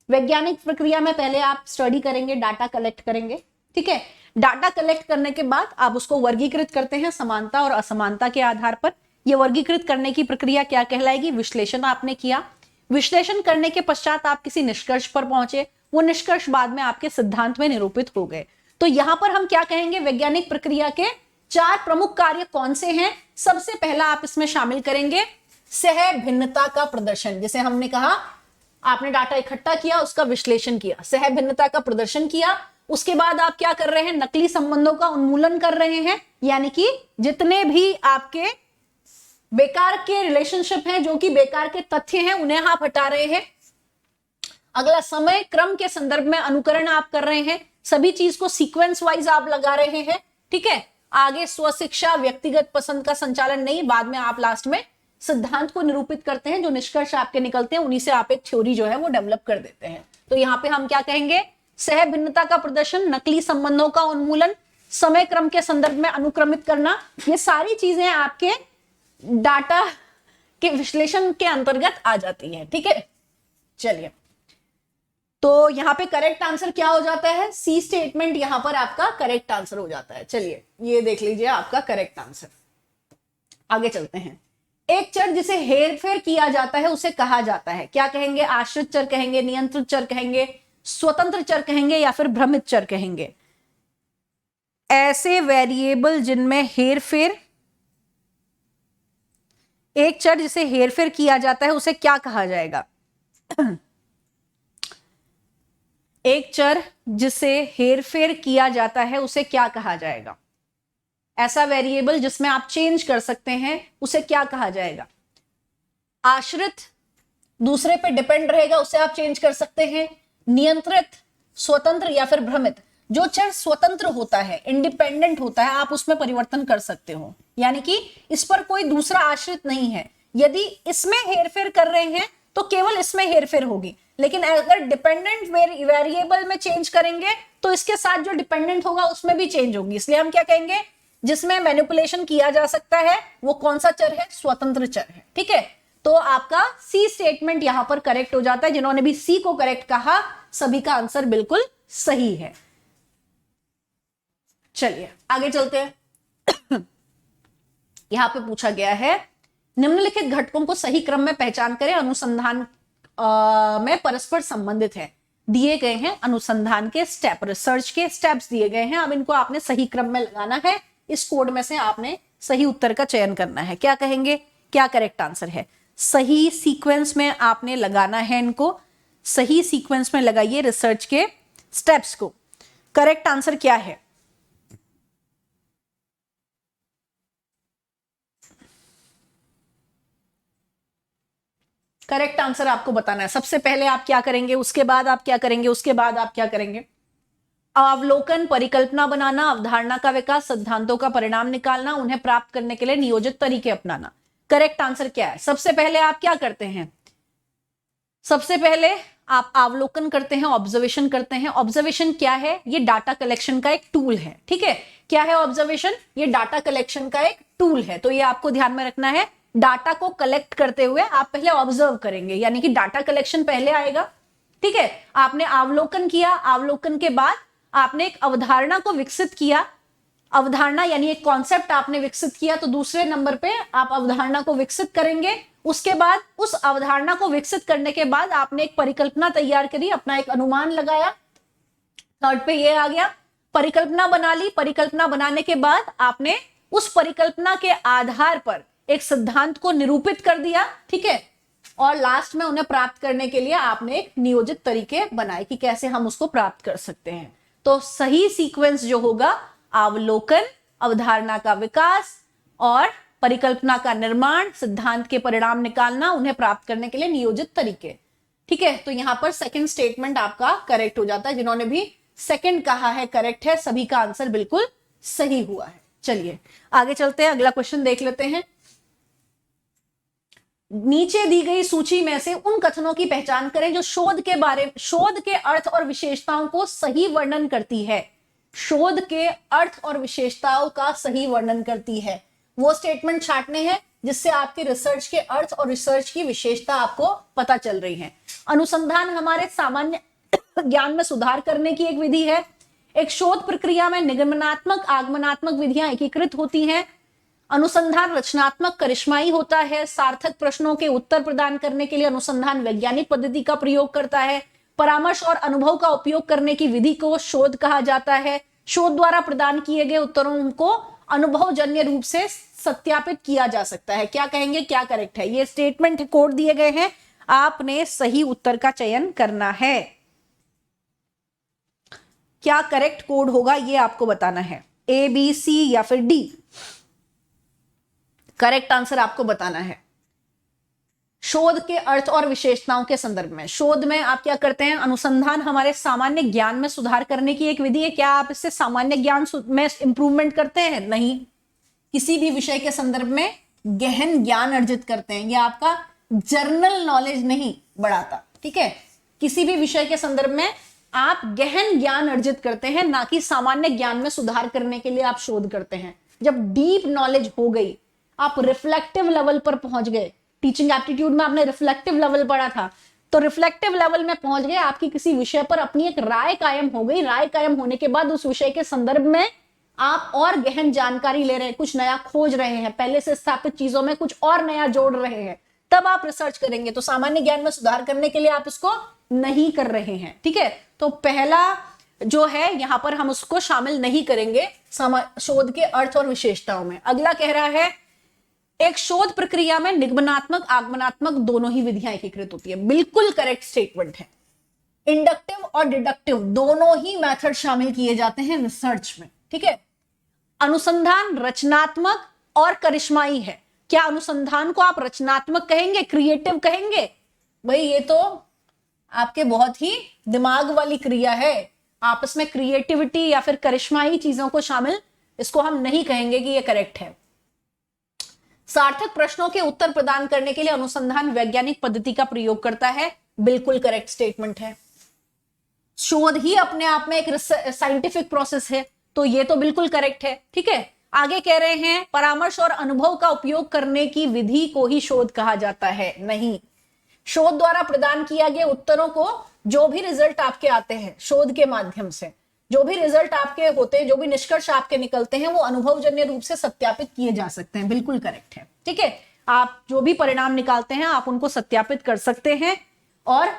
वैज्ञानिक प्रक्रिया में पहले आप स्टडी करेंगे, डाटा कलेक्ट करेंगे, ठीक है। डाटा कलेक्ट करने के बाद आप उसको वर्गीकृत करते हैं समानता और असमानता के आधार पर। यह वर्गीकृत करने की प्रक्रिया क्या कहलाएगी? विश्लेषण आपने किया। विश्लेषण करने के पश्चात आप किसी निष्कर्ष पर पहुंचे, वो निष्कर्ष बाद में आपके सिद्धांत में निरूपित हो गए। तो यहां पर हम क्या कहेंगे? वैज्ञानिक प्रक्रिया के 4 प्रमुख कार्य कौन से हैं? सबसे पहला आप इसमें शामिल करेंगे सह भिन्नता का प्रदर्शन। जैसे हमने कहा, आपने डाटा इकट्ठा किया, उसका विश्लेषण किया, सह भिन्नता का प्रदर्शन किया। उसके बाद आप क्या कर रहे हैं? नकली संबंधों का उन्मूलन कर रहे हैं, यानी कि जितने भी आपके बेकार के रिलेशनशिप हैं, जो कि बेकार के तथ्य हैं, उन्हें आप हटा रहे हैं। अगला, समय क्रम के संदर्भ में अनुकरण आप कर रहे हैं, सभी चीज को सीक्वेंस वाइज आप लगा रहे हैं, ठीक है। आगे स्वशिक्षा, व्यक्तिगत पसंद का संचालन नहीं, बाद में आप लास्ट में सिद्धांत को निरूपित करते हैं। जो निष्कर्ष आपके निकलते हैं, उन्हीं से आप एक थ्योरी जो है वो डेवलप कर देते हैं। तो यहां पे हम क्या कहेंगे? सह भिन्नता का प्रदर्शन, नकली संबंधों का उन्मूलन, समय क्रम के संदर्भ में अनुक्रमित करना, ये सारी चीजें आपके डाटा के विश्लेषण के अंतर्गत आ जाती है, ठीक है। चलिए, तो यहां पे करेक्ट आंसर क्या हो जाता है? सी स्टेटमेंट यहां पर आपका करेक्ट आंसर हो जाता है। चलिए, ये देख लीजिए आपका करेक्ट आंसर। आगे चलते हैं। एक चर जिसे हेरफेर किया जाता है उसे कहा जाता है, क्या कहेंगे? आश्रित चर कहेंगे, नियंत्रित चर कहेंगे, स्वतंत्र चर कहेंगे, या फिर भ्रमित चर कहेंगे? ऐसे वेरिएबल जिनमें हेरफेर, एक चर जिसे हेरफेर किया जाता है उसे क्या कहा जाएगा? एक चर जिसे हेरफेर किया जाता है उसे क्या कहा जाएगा? ऐसा वेरिएबल जिसमें आप चेंज कर सकते हैं उसे क्या कहा जाएगा? आश्रित, दूसरे पे डिपेंड रहेगा, उसे आप चेंज कर सकते हैं। नियंत्रित, स्वतंत्र, या फिर भ्रमित। जो चर स्वतंत्र होता है, इंडिपेंडेंट होता है, आप उसमें परिवर्तन कर सकते हो, यानी कि इस पर कोई दूसरा आश्रित नहीं है। यदि इसमें हेरफेर कर रहे हैं तो केवल इसमें हेरफेर होगी, लेकिन अगर डिपेंडेंट वेरिएबल में चेंज करेंगे तो इसके साथ जो डिपेंडेंट होगा उसमें भी चेंज होगी। इसलिए हम क्या कहेंगे? जिसमें मैनिपुलेशन किया जा सकता है वो कौन सा चर है? स्वतंत्र चर है, ठीक है। तो आपका सी स्टेटमेंट यहां पर करेक्ट हो जाता है। जिन्होंने भी सी को करेक्ट कहा, सभी का आंसर बिल्कुल सही है। चलिए आगे चलते हैं। यहां पे पूछा गया है, निम्नलिखित घटकों को सही क्रम में पहचान करें, अनुसंधान में परस्पर संबंधित है। दिए गए हैं अनुसंधान के स्टेप, रिसर्च के स्टेप्स दिए गए हैं। अब इनको आपने सही क्रम में लगाना है। इस कोड में से आपने सही उत्तर का चयन करना है। क्या कहेंगे? क्या करेक्ट आंसर है? सही सीक्वेंस में आपने लगाना है इनको। सही सीक्वेंस में लगाइए रिसर्च के स्टेप्स को। करेक्ट आंसर क्या है? करेक्ट आंसर आपको बताना है। सबसे पहले आप क्या करेंगे, उसके बाद आप क्या करेंगे, उसके बाद आप क्या करेंगे? अवलोकन, परिकल्पना बनाना, अवधारणा का विकास, सिद्धांतों का परिणाम निकालना, उन्हें प्राप्त करने के लिए नियोजित तरीके अपनाना। करेक्ट आंसर क्या है? सबसे पहले आप क्या करते हैं? सबसे पहले आप अवलोकन करते हैं, ऑब्जर्वेशन करते हैं। ऑब्जर्वेशन क्या है? ये डाटा कलेक्शन का एक टूल है, ठीक है। क्या है ऑब्जर्वेशन? ये डाटा कलेक्शन का एक टूल है, तो ये आपको ध्यान में रखना है। डाटा को कलेक्ट करते हुए आप पहले ऑब्जर्व करेंगे, यानी कि डाटा कलेक्शन पहले आएगा, ठीक है। आपने अवलोकन किया, अवलोकन के बाद आपने एक अवधारणा को विकसित किया, अवधारणा यानी एक कॉन्सेप्ट आपने विकसित किया, तो दूसरे नंबर पे आप अवधारणा को विकसित करेंगे। उसके बाद उस अवधारणा को विकसित करने के बाद आपने एक परिकल्पना तैयार करी, अपना एक अनुमान लगाया, थर्ड पे ये आ गया। परिकल्पना बना ली, परिकल्पना बनाने के बाद आपने उस परिकल्पना के आधार पर एक सिद्धांत को निरूपित कर दिया, ठीक है। और लास्ट में उन्हें प्राप्त करने के लिए आपने एक नियोजित तरीके बनाए कि कैसे हम उसको प्राप्त कर सकते हैं। तो सही सीक्वेंस जो होगा, अवलोकन, अवधारणा का विकास और परिकल्पना का निर्माण, सिद्धांत के परिणाम निकालना, उन्हें प्राप्त करने के लिए नियोजित तरीके, ठीक है। तो यहां पर सेकंड स्टेटमेंट आपका करेक्ट हो जाता है। जिन्होंने भी सेकंड कहा है करेक्ट है, सभी का आंसर बिल्कुल सही हुआ है। चलिए आगे चलते हैं, अगला क्वेश्चन देख लेते हैं। नीचे दी गई सूची में से उन कथनों की पहचान करें जो शोध के अर्थ और विशेषताओं को सही वर्णन करती है। शोध के अर्थ और विशेषताओं का सही वर्णन करती है। वो स्टेटमेंट छांटने हैं जिससे आपके रिसर्च के अर्थ और रिसर्च की विशेषता आपको पता चल रही है। अनुसंधान हमारे सामान्य ज्ञान में सुधार करने की एक विधि है। एक शोध प्रक्रिया में निगमनात्मक, आगमनात्मक विधियां एकीकृत होती हैं। अनुसंधान रचनात्मक, करिश्माई होता है। सार्थक प्रश्नों के उत्तर प्रदान करने के लिए अनुसंधान वैज्ञानिक पद्धति का प्रयोग करता है। परामर्श और अनुभव का उपयोग करने की विधि को शोध कहा जाता है। शोध द्वारा प्रदान किए गए उत्तरों को अनुभवजन्य रूप से सत्यापित किया जा सकता है। क्या कहेंगे, क्या करेक्ट है? ये स्टेटमेंट कोड दिए गए हैं, आपने सही उत्तर का चयन करना है। क्या करेक्ट कोड होगा ये आपको बताना है, ए, बी, सी या फिर डी। करेक्ट आंसर आपको बताना है। शोध के अर्थ और विशेषताओं के संदर्भ में, शोध में आप क्या करते हैं? अनुसंधान हमारे सामान्य ज्ञान में सुधार करने की एक विधि है। क्या आप इससे सामान्य ज्ञान में इंप्रूवमेंट करते हैं? नहीं। किसी भी विषय के संदर्भ में गहन ज्ञान अर्जित करते हैं। यह आपका जर्नल नॉलेज नहीं बढ़ाता, ठीक है। किसी भी विषय के संदर्भ में आप गहन ज्ञान अर्जित करते हैं, ना कि सामान्य ज्ञान में सुधार करने के लिए आप शोध करते हैं। जब डीप नॉलेज हो गई, आप रिफ्लेक्टिव लेवल पर पहुंच गए, टीचिंग एप्टीट्यूड में आपने रिफ्लेक्टिव लेवल पढ़ा था, तो रिफ्लेक्टिव लेवल में पहुंच गए, आपकी किसी विषय पर अपनी एक राय कायम हो गई। राय कायम होने के बाद उस विषय के संदर्भ में आप और गहन जानकारी ले रहे हैं, कुछ नया खोज रहे हैं, पहले से स्थापित चीजों में कुछ और नया जोड़ रहे हैं, तब आप रिसर्च करेंगे। तो सामान्य ज्ञान में सुधार करने के लिए आप इसको नहीं कर रहे हैं, ठीक है। तो पहला जो है यहां पर हम उसको शामिल नहीं करेंगे शोध के अर्थ और विशेषताओं में। अगला कह रहा है एक शोध प्रक्रिया में निगमनात्मक, आगमनात्मक दोनों ही विधियां एकीकृत होती है। बिल्कुल करेक्ट स्टेटमेंट है। इंडक्टिव और डिडक्टिव दोनों ही मेथड शामिल किए जाते हैं रिसर्च में, ठीक है। अनुसंधान रचनात्मक और करिश्माई है। क्या अनुसंधान को आप रचनात्मक कहेंगे, क्रिएटिव कहेंगे? भाई ये तो आपके बहुत ही दिमाग वाली क्रिया है। आपस में क्रिएटिविटी या फिर करिश्माई चीजों को शामिल, इसको हम नहीं कहेंगे कि ये करेक्ट है। सार्थक प्रश्नों के उत्तर प्रदान करने के लिए अनुसंधान वैज्ञानिक पद्धति का प्रयोग करता है। बिल्कुल करेक्ट स्टेटमेंट है। शोध ही अपने आप में एक साइंटिफिक प्रोसेस है, तो ये तो बिल्कुल करेक्ट है, ठीक है। आगे कह रहे हैं परामर्श और अनुभव का उपयोग करने की विधि को ही शोध कहा जाता है। नहीं, शोध द्वारा प्रदान किया गए उत्तरों को, जो भी रिजल्ट आपके आते हैं शोध के माध्यम से, जो भी रिजल्ट आपके होते हैं, जो भी निष्कर्ष आपके निकलते हैं, वो अनुभवजन्य रूप से सत्यापित किए जा सकते हैं। बिल्कुल करेक्ट है, ठीक है। आप जो भी परिणाम निकालते हैं आप उनको सत्यापित कर सकते हैं, और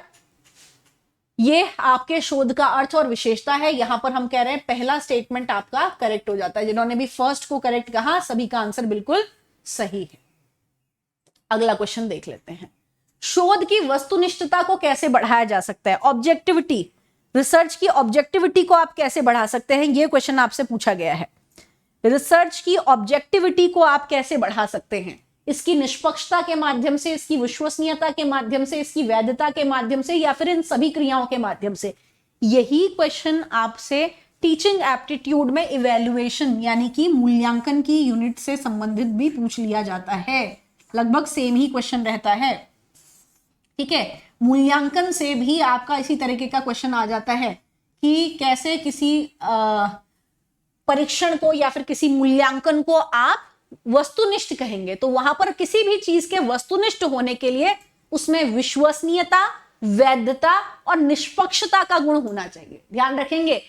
ये आपके शोध का अर्थ और विशेषता है। यहां पर हम कह रहे हैं पहला स्टेटमेंट आपका करेक्ट हो जाता है। जिन्होंने भी फर्स्ट को करेक्ट कहा, सभी का आंसर बिल्कुल सही है। अगला क्वेश्चन देख लेते हैं। शोध की वस्तुनिष्ठता को कैसे बढ़ाया जा सकता है? ऑब्जेक्टिविटी, रिसर्च की ऑब्जेक्टिविटी को आप कैसे बढ़ा सकते हैं, यह क्वेश्चन आपसे पूछा गया है। रिसर्च की ऑब्जेक्टिविटी को आप कैसे बढ़ा सकते हैं? इसकी निष्पक्षता के माध्यम से, इसकी विश्वसनीयता के माध्यम से, इसकी वैधता के माध्यम से, या फिर इन सभी क्रियाओं के माध्यम से? यही क्वेश्चन आपसे टीचिंग एप्टीट्यूड में इवैल्यूएशन यानी कि मूल्यांकन की यूनिट से संबंधित भी पूछ लिया जाता है, लगभग सेम ही क्वेश्चन रहता है। ठीक है, मूल्यांकन से भी आपका इसी तरीके का क्वेश्चन आ जाता है कि कैसे किसी परीक्षण को या फिर किसी मूल्यांकन को आप वस्तुनिष्ठ कहेंगे। तो वहां पर किसी भी चीज के वस्तुनिष्ठ होने के लिए उसमें विश्वसनीयता, वैधता और निष्पक्षता का गुण होना चाहिए। ध्यान रखेंगे,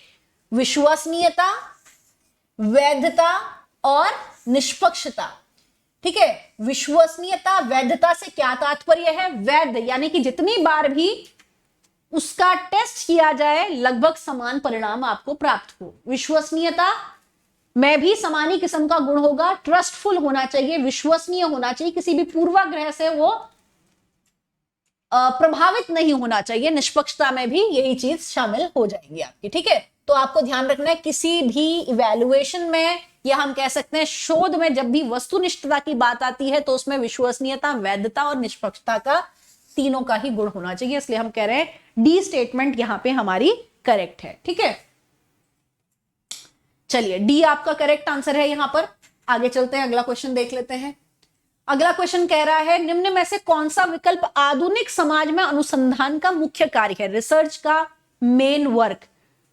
विश्वसनीयता, वैधता और निष्पक्षता। ठीक है, विश्वसनीयता, वैधता से क्या तात्पर्य है? वैध यानी कि जितनी बार भी उसका टेस्ट किया जाए लगभग समान परिणाम आपको प्राप्त हो। विश्वसनीयता में भी समान ही किस्म का गुण होगा, ट्रस्टफुल होना चाहिए, विश्वसनीय होना चाहिए, किसी भी पूर्वाग्रह से वो प्रभावित नहीं होना चाहिए। निष्पक्षता में भी यही चीज शामिल हो जाएगी आपकी। ठीक है, तो आपको ध्यान रखना है किसी भी इवैल्यूएशन में या हम कह सकते हैं शोध में जब भी वस्तुनिष्ठता की बात आती है तो उसमें विश्वसनीयता, वैधता और निष्पक्षता का तीनों का ही गुण होना चाहिए। इसलिए हम कह रहे हैं डी स्टेटमेंट यहां पे हमारी करेक्ट है। ठीक है, चलिए डी आपका करेक्ट आंसर है। यहां पर आगे चलते हैं, अगला क्वेश्चन देख लेते हैं। अगला क्वेश्चन कह रहा है निम्न में से कौन सा विकल्प आधुनिक समाज में अनुसंधान का मुख्य कार्य है? रिसर्च का मेन वर्क,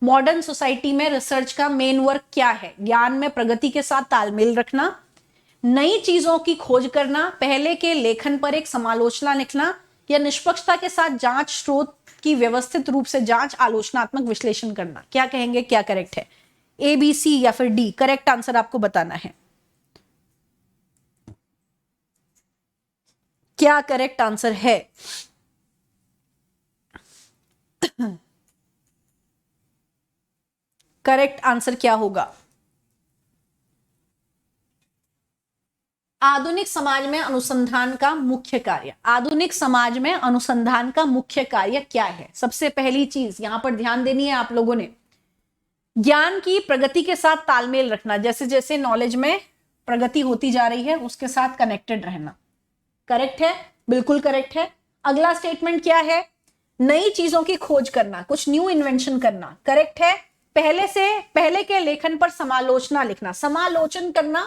मॉडर्न सोसाइटी में रिसर्च का मेन वर्क क्या है? ज्ञान में प्रगति के साथ तालमेल रखना, नई चीजों की खोज करना, पहले के लेखन पर एक समालोचना लिखना या निष्पक्षता के साथ जांच, स्रोत की व्यवस्थित रूप से जांच, आलोचनात्मक विश्लेषण करना। क्या कहेंगे, क्या करेक्ट है? ए, बी, सी या फिर डी? करेक्ट आंसर आपको बताना है। क्या करेक्ट आंसर है? करेक्ट आंसर क्या होगा? आधुनिक समाज में अनुसंधान का मुख्य कार्य, आधुनिक समाज में अनुसंधान का मुख्य कार्य क्या है? सबसे पहली चीज यहां पर ध्यान देनी है आप लोगों ने, ज्ञान की प्रगति के साथ तालमेल रखना। जैसे जैसे नॉलेज में प्रगति होती जा रही है उसके साथ कनेक्टेड रहना। करेक्ट है, बिल्कुल करेक्ट है। अगला स्टेटमेंट क्या है? नई चीजों की खोज करना, कुछ न्यू इन्वेंशन करना। करेक्ट है। पहले के लेखन पर समालोचना लिखना, समालोचन करना,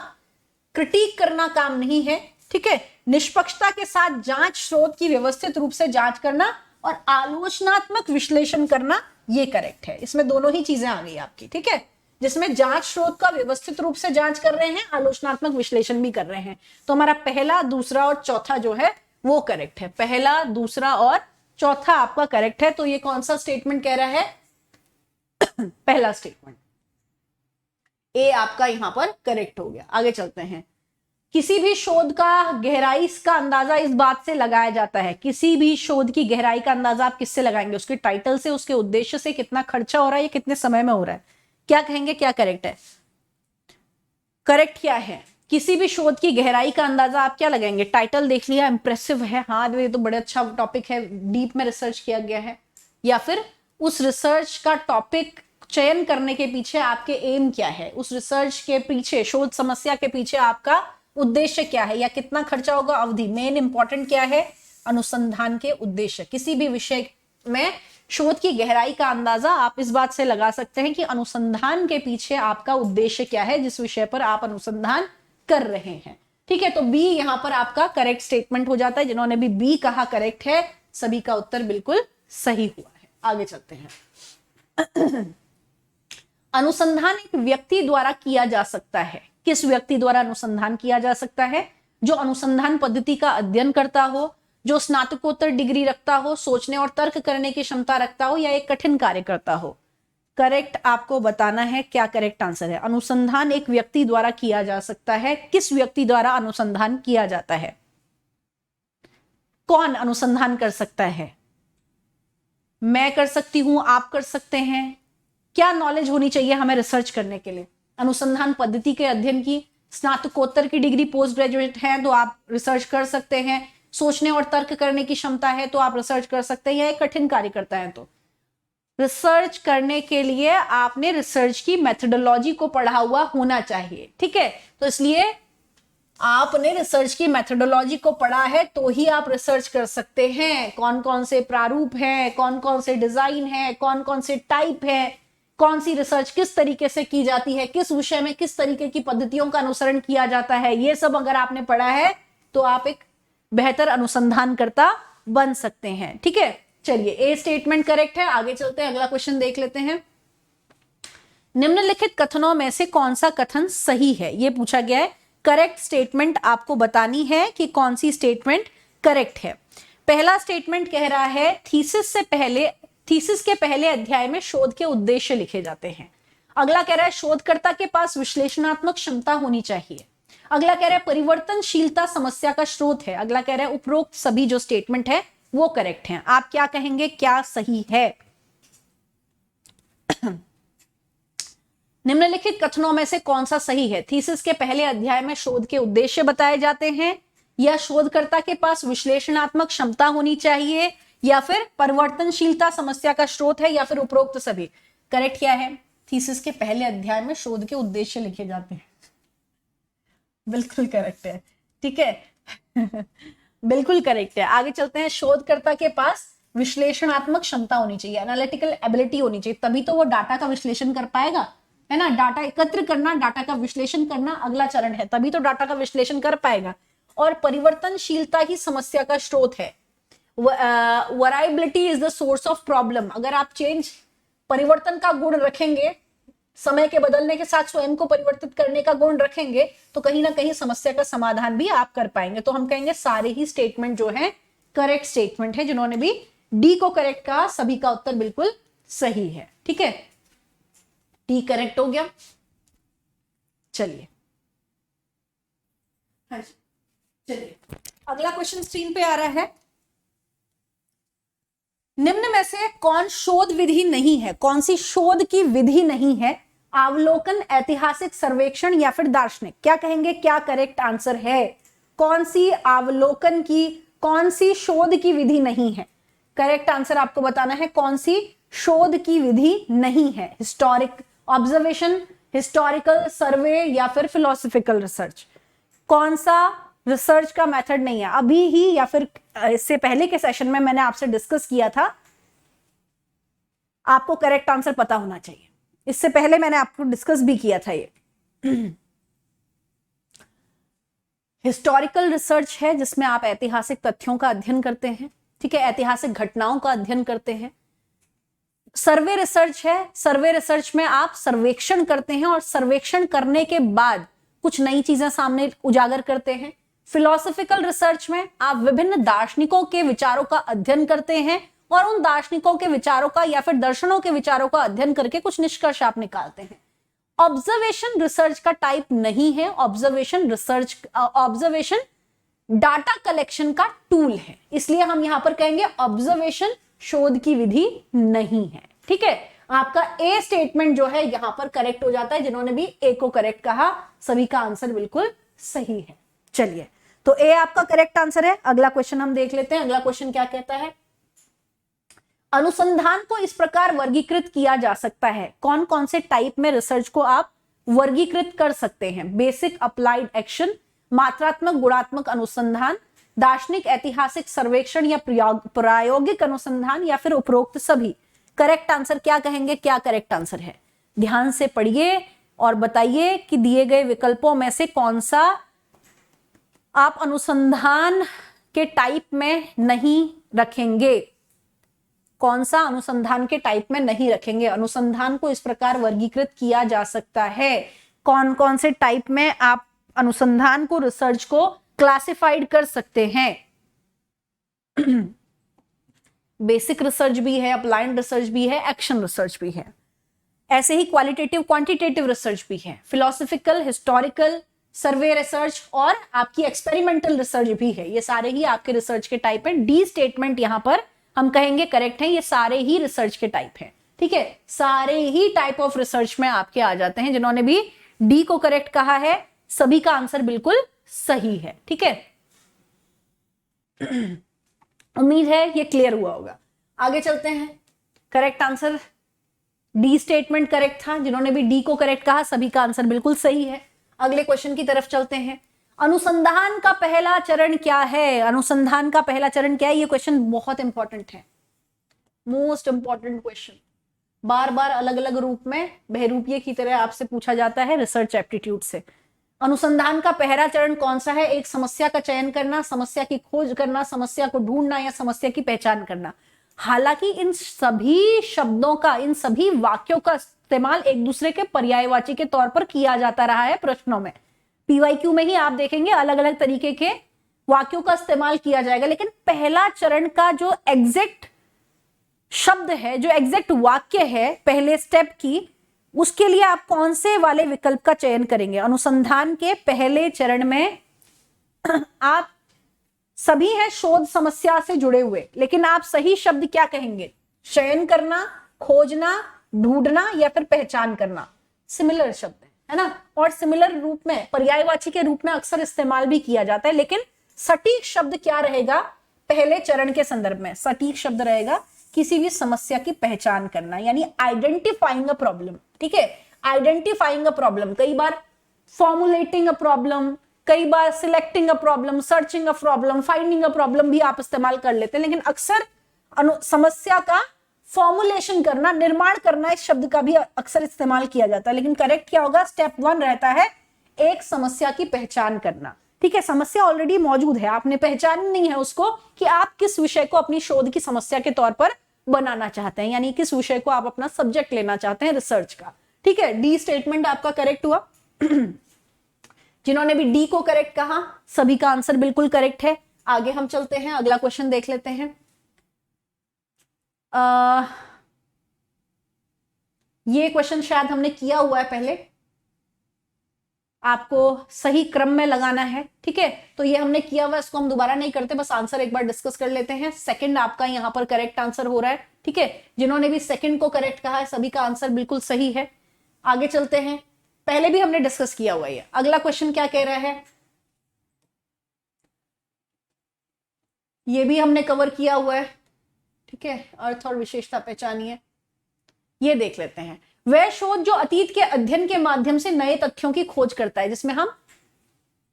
क्रिटिक करना काम नहीं है। ठीक है, निष्पक्षता के साथ जांच, स्रोत की व्यवस्थित रूप से जांच करना और आलोचनात्मक विश्लेषण करना, ये करेक्ट है। इसमें दोनों ही चीजें आ गई आपकी। ठीक है, जिसमें जांच, स्रोत का व्यवस्थित रूप से जांच कर रहे हैं, आलोचनात्मक विश्लेषण भी कर रहे हैं। तो हमारा पहला, दूसरा और चौथा जो है वो करेक्ट है। पहला, दूसरा और चौथा आपका करेक्ट है। तो ये कौन सा स्टेटमेंट कह रहा है? पहला स्टेटमेंट, ए आपका यहां पर करेक्ट हो गया। आगे चलते हैं। किसी भी शोध का गहराई का अंदाजा इस बात से लगाया जाता है, किसी भी शोध की गहराई का अंदाजा आप किससे लगाएंगे? उसके टाइटल से, उसके उद्देश्य से, कितना खर्चा हो रहा है, या कितने समय में हो रहा है। क्या कहेंगे, क्या करेक्ट है? करेक्ट क्या है? किसी भी शोध की गहराई का अंदाजा आप क्या लगाएंगे? टाइटल देख लिया, इंप्रेसिव है, हाँ ये तो बड़ा अच्छा टॉपिक है, डीप में रिसर्च किया गया है, या फिर उस रिसर्च का टॉपिक चयन करने के पीछे आपके एम क्या है, उस रिसर्च के पीछे, शोध समस्या के पीछे आपका उद्देश्य क्या है, या कितना खर्चा होगा, अवधि। मेन इंपॉर्टेंट क्या है? अनुसंधान के उद्देश्य। किसी भी विषय में शोध की गहराई का अंदाजा आप इस बात से लगा सकते हैं कि अनुसंधान के पीछे आपका उद्देश्य क्या है, जिस विषय पर आप अनुसंधान कर रहे हैं। ठीक है, तो बी यहां पर आपका करेक्ट स्टेटमेंट हो जाता है। जिन्होंने भी बी कहा करेक्ट है, सभी का उत्तर बिल्कुल सही हुआ है। आगे चलते हैं। अनुसंधान एक व्यक्ति द्वारा किया जा सकता है। किस व्यक्ति द्वारा अनुसंधान किया जा सकता है? जो अनुसंधान पद्धति का अध्ययन करता हो, जो स्नातकोत्तर डिग्री रखता हो, सोचने और तर्क करने की क्षमता रखता हो, या एक कठिन कार्य करता हो। करेक्ट आपको बताना है, क्या करेक्ट आंसर है? अनुसंधान एक व्यक्ति द्वारा किया जा सकता है। किस व्यक्ति द्वारा अनुसंधान किया जाता है? कौन अनुसंधान कर सकता है? मैं कर सकती हूं, आप कर सकते हैं। क्या नॉलेज होनी चाहिए हमें रिसर्च करने के लिए? अनुसंधान पद्धति के अध्ययन की, स्नातकोत्तर की डिग्री, पोस्ट ग्रेजुएट है तो आप रिसर्च कर सकते हैं, सोचने और तर्क करने की क्षमता है तो आप रिसर्च कर सकते हैं, या एक कठिन कार्य करता है तो। रिसर्च करने के लिए आपने रिसर्च की मेथोडोलॉजी को पढ़ा हुआ होना चाहिए। ठीक है, तो इसलिए आपने रिसर्च की मेथोडोलॉजी को पढ़ा है तो ही आप रिसर्च कर सकते हैं। कौन कौन से प्रारूप हैं, कौन कौन से डिजाइन है, कौन कौन से टाइप है, कौन सी रिसर्च किस तरीके से की जाती है, किस विषय में किस तरीके की पद्धतियों का अनुसरण किया जाता है, ये सब अगर आपने पढ़ा है तो आप एक बेहतर अनुसंधानकर्ता बन सकते हैं। ठीक है, चलिए ए स्टेटमेंट करेक्ट है। आगे चलते हैं, अगला क्वेश्चन देख लेते हैं। निम्नलिखित कथनों में से कौन सा कथन सही है, ये पूछा गया है। करेक्ट स्टेटमेंट आपको बतानी है कि कौन सी स्टेटमेंट करेक्ट है। पहला स्टेटमेंट कह रहा है थीसिस के पहले अध्याय में शोध के उद्देश्य लिखे जाते हैं। अगला कह रहा है शोधकर्ता के पास विश्लेषणात्मक क्षमता होनी चाहिए। अगला कह रहा है परिवर्तनशीलता समस्या का स्रोत है। अगला कह रहा है उपरोक्त सभी जो स्टेटमेंट है वो करेक्ट है। आप क्या कहेंगे, क्या सही है? निम्नलिखित कथनों में से कौन सा सही है? थीसिस के पहले अध्याय में शोध के उद्देश्य बताए जाते हैं, या शोधकर्ता के पास विश्लेषणात्मक क्षमता होनी चाहिए, या फिर परिवर्तनशीलता समस्या का स्रोत है, या फिर उपरोक्त सभी। करेक्ट क्या है? थीसिस के पहले अध्याय में शोध के उद्देश्य लिखे जाते हैं। बिल्कुल करेक्ट है। ठीक है बिल्कुल करेक्ट है। आगे चलते हैं। शोधकर्ता के पास विश्लेषणात्मक क्षमता होनी चाहिए, एनालिटिकल एबिलिटी होनी चाहिए, तभी तो वो डाटा का विश्लेषण कर पाएगा, है ना। डाटा एकत्र करना, डाटा का विश्लेषण करना अगला चरण है, तभी तो डाटा का विश्लेषण कर पाएगा। और परिवर्तनशीलता ही समस्या का स्रोत है। Variability is the source of problem. अगर आप परिवर्तन का गुण रखेंगे, समय के बदलने के साथ स्वयं को परिवर्तित करने का गुण रखेंगे, तो कहीं ना कहीं समस्या का समाधान भी आप कर पाएंगे। तो हम कहेंगे सारे ही स्टेटमेंट जो है करेक्ट स्टेटमेंट है। जिन्होंने भी डी को करेक्ट कहा, सभी का उत्तर बिल्कुल सही है। ठीक है, डी करेक्ट हो गया। चलिए चलिए अगला क्वेश्चन स्क्रीन पे आ रहा है। निम्न में से कौन शोध विधि नहीं है? कौन सी शोध की विधि नहीं है? अवलोकन, ऐतिहासिक सर्वेक्षण, या फिर दार्शनिक? क्या कहेंगे, क्या करेक्ट आंसर है? कौन सी अवलोकन की, कौन सी शोध की विधि नहीं है? करेक्ट आंसर आपको बताना है कौन सी शोध की विधि नहीं है। हिस्टोरिक ऑब्जर्वेशन, हिस्टोरिकल सर्वे, या फिर फिलोसफिकल रिसर्च? कौन सा रिसर्च का मेथड नहीं है? अभी ही या फिर इससे पहले के सेशन में मैंने आपसे डिस्कस किया था, आपको करेक्ट आंसर पता होना चाहिए। इससे पहले मैंने आपको डिस्कस भी किया था। ये हिस्टोरिकल रिसर्च है जिसमें आप ऐतिहासिक तथ्यों का अध्ययन करते हैं, ठीक है, ऐतिहासिक घटनाओं का अध्ययन करते हैं। सर्वे रिसर्च है, सर्वे रिसर्च में आप सर्वेक्षण करते हैं और सर्वेक्षण करने के बाद कुछ नई चीजें सामने उजागर करते हैं। फिलोसफिकल रिसर्च में आप विभिन्न दार्शनिकों के विचारों का अध्ययन करते हैं और उन दार्शनिकों के विचारों का या फिर दर्शनों के विचारों का अध्ययन करके कुछ निष्कर्ष आप निकालते हैं। ऑब्जर्वेशन रिसर्च का टाइप नहीं है। ऑब्जर्वेशन डाटा कलेक्शन का टूल है, इसलिए हम यहां पर कहेंगे ऑब्जर्वेशन शोध की विधि नहीं है। ठीक है, आपका ए स्टेटमेंट जो है यहां पर करेक्ट हो जाता है। जिन्होंने भी ए को करेक्ट कहा, सभी का आंसर बिल्कुल सही है। चलिए, तो ए आपका करेक्ट आंसर है। अगला क्वेश्चन हम देख लेते हैं। अगला क्वेश्चन क्या कहता है? अनुसंधान को इस प्रकार वर्गीकृत किया जा सकता है। कौन कौन से टाइप में रिसर्च को आप वर्गीकृत कर सकते हैं? बेसिक, अप्लाइड एक्शन, मात्रात्मक गुणात्मक अनुसंधान, दार्शनिक ऐतिहासिक सर्वेक्षण, या प्रायोगिक अनुसंधान, या फिर उपरोक्त सभी? करेक्ट आंसर क्या कहेंगे, क्या करेक्ट आंसर है? ध्यान से पढ़िए और बताइए कि दिए गए विकल्पों में से कौन सा आप अनुसंधान के टाइप में नहीं रखेंगे। कौन सा अनुसंधान के टाइप में नहीं रखेंगे? अनुसंधान को इस प्रकार वर्गीकृत किया जा सकता है। कौन कौन से टाइप में आप अनुसंधान को, रिसर्च को क्लासिफाइड कर सकते हैं? बेसिक रिसर्च भी है, अप्लाइड रिसर्च भी है, एक्शन रिसर्च भी है। ऐसे ही क्वालिटेटिव, क्वांटिटेटिव रिसर्च भी है। फिलोसफिकल, हिस्टोरिकल, सर्वे रिसर्च और आपकी एक्सपेरिमेंटल रिसर्च भी है। ये सारे ही आपके रिसर्च के टाइप हैं। डी स्टेटमेंट यहां पर हम कहेंगे करेक्ट है। ये सारे ही रिसर्च के टाइप हैं। ठीक है, सारे ही टाइप ऑफ रिसर्च में आपके आ जाते हैं। जिन्होंने भी डी को करेक्ट कहा है, सभी का आंसर बिल्कुल सही है। ठीक है, उम्मीद है ये क्लियर हुआ होगा। आगे चलते हैं। Correct answer D statement correct था। जिन्होंने भी डी को करेक्ट कहा, सभी का आंसर बिल्कुल सही है। अगले क्वेश्चन की तरफ चलते हैं। अनुसंधान का पहला चरण क्या है? अनुसंधान का पहला चरण क्या है? ये क्वेश्चन बहुत इंपॉर्टेंट है, मोस्ट इंपॉर्टेंट क्वेश्चन। बार बार अलग अलग रूप में बहरूपिये की तरह आपसे पूछा जाता है रिसर्च एप्टीट्यूड से। अनुसंधान का पहला चरण कौन सा है? एक समस्या का चयन करना, समस्या की खोज करना, समस्या को ढूंढना या समस्या की पहचान करना। हालांकि इन सभी शब्दों का, इन सभी वाक्यों का इस्तेमाल एक दूसरे के पर्यायवाची के तौर पर किया जाता रहा है प्रश्नों में। पीवाईक्यू में ही आप देखेंगे अलग अलग तरीके के वाक्यों का इस्तेमाल किया जाएगा, लेकिन पहला चरण का जो एग्जैक्ट शब्द है, जो एग्जैक्ट वाक्य है पहले स्टेप की, उसके लिए आप कौन से वाले विकल्प का चयन करेंगे? अनुसंधान के पहले चरण में आप सभी हैं शोध समस्या से जुड़े हुए, लेकिन आप सही शब्द क्या कहेंगे? चयन करना, खोजना, ढूंढना या फिर पहचान करना। सिमिलर शब्द है ना, और सिमिलर रूप में पर्यायवाची के रूप में अक्सर इस्तेमाल भी किया जाता है, लेकिन सटीक शब्द क्या रहेगा पहले चरण के संदर्भ में? सटीक शब्द रहेगा किसी भी समस्या की पहचान करना, यानी आइडेंटिफाइंग अ प्रॉब्लम। ठीक है, आइडेंटिफाइंग अ प्रॉब्लम, कई बार फॉर्मुलेटिंग अ प्रॉब्लम, कई बार selecting a problem, searching a problem, finding a problem भी आप इस्तेमाल कर लेते हैं, लेकिन अक्सर समस्या का फॉर्मुलेशन करना, निर्माण करना, इस शब्द का भी अक्सर इस्तेमाल किया जाता है। लेकिन करेक्ट क्या होगा? स्टेप 1 रहता है एक समस्या की पहचान करना। ठीक है, समस्या ऑलरेडी मौजूद है, आपने पहचान नहीं है उसको कि आप किस विषय को अपनी शोध की समस्या के तौर पर बनाना चाहते हैं, यानी किस विषय को आप अपना सब्जेक्ट लेना चाहते हैं रिसर्च का। ठीक है, डी स्टेटमेंट आपका करेक्ट हुआ। जिन्होंने भी डी को करेक्ट कहा सभी का आंसर बिल्कुल करेक्ट है। आगे हम चलते हैं, अगला क्वेश्चन देख लेते हैं। ये क्वेश्चन शायद हमने किया हुआ है पहले, आपको सही क्रम में लगाना है। ठीक है, तो ये हमने किया हुआ, इसको हम दोबारा नहीं करते, बस आंसर एक बार डिस्कस कर लेते हैं। सेकंड आपका यहां पर करेक्ट आंसर हो रहा है। ठीक है, जिन्होंने भी सेकंड को करेक्ट कहा है सभी का आंसर बिल्कुल सही है। आगे चलते हैं, पहले भी हमने डिस्कस किया हुआ है। अगला क्वेश्चन क्या कह रहा है? ये भी हमने कवर किया हुआ है। ठीक है, अर्थ और विशेषता पहचानिए, ये देख लेते हैं। वह शोध जो अतीत के अध्ययन के माध्यम से नए तथ्यों की खोज करता है, जिसमें हम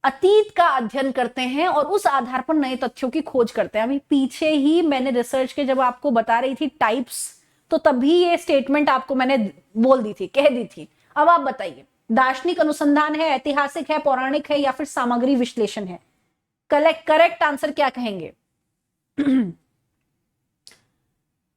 अतीत का अध्ययन करते हैं और उस आधार पर नए तथ्यों की खोज करते हैं। अभी पीछे ही मैंने रिसर्च के जब आपको बता रही थी टाइप्स, तो तभी ये स्टेटमेंट आपको मैंने बोल दी थी, कह दी थी। अब आप बताइए, दार्शनिक अनुसंधान है, ऐतिहासिक है, पौराणिक है या फिर सामग्री विश्लेषण है? करेक्ट आंसर क्या कहेंगे?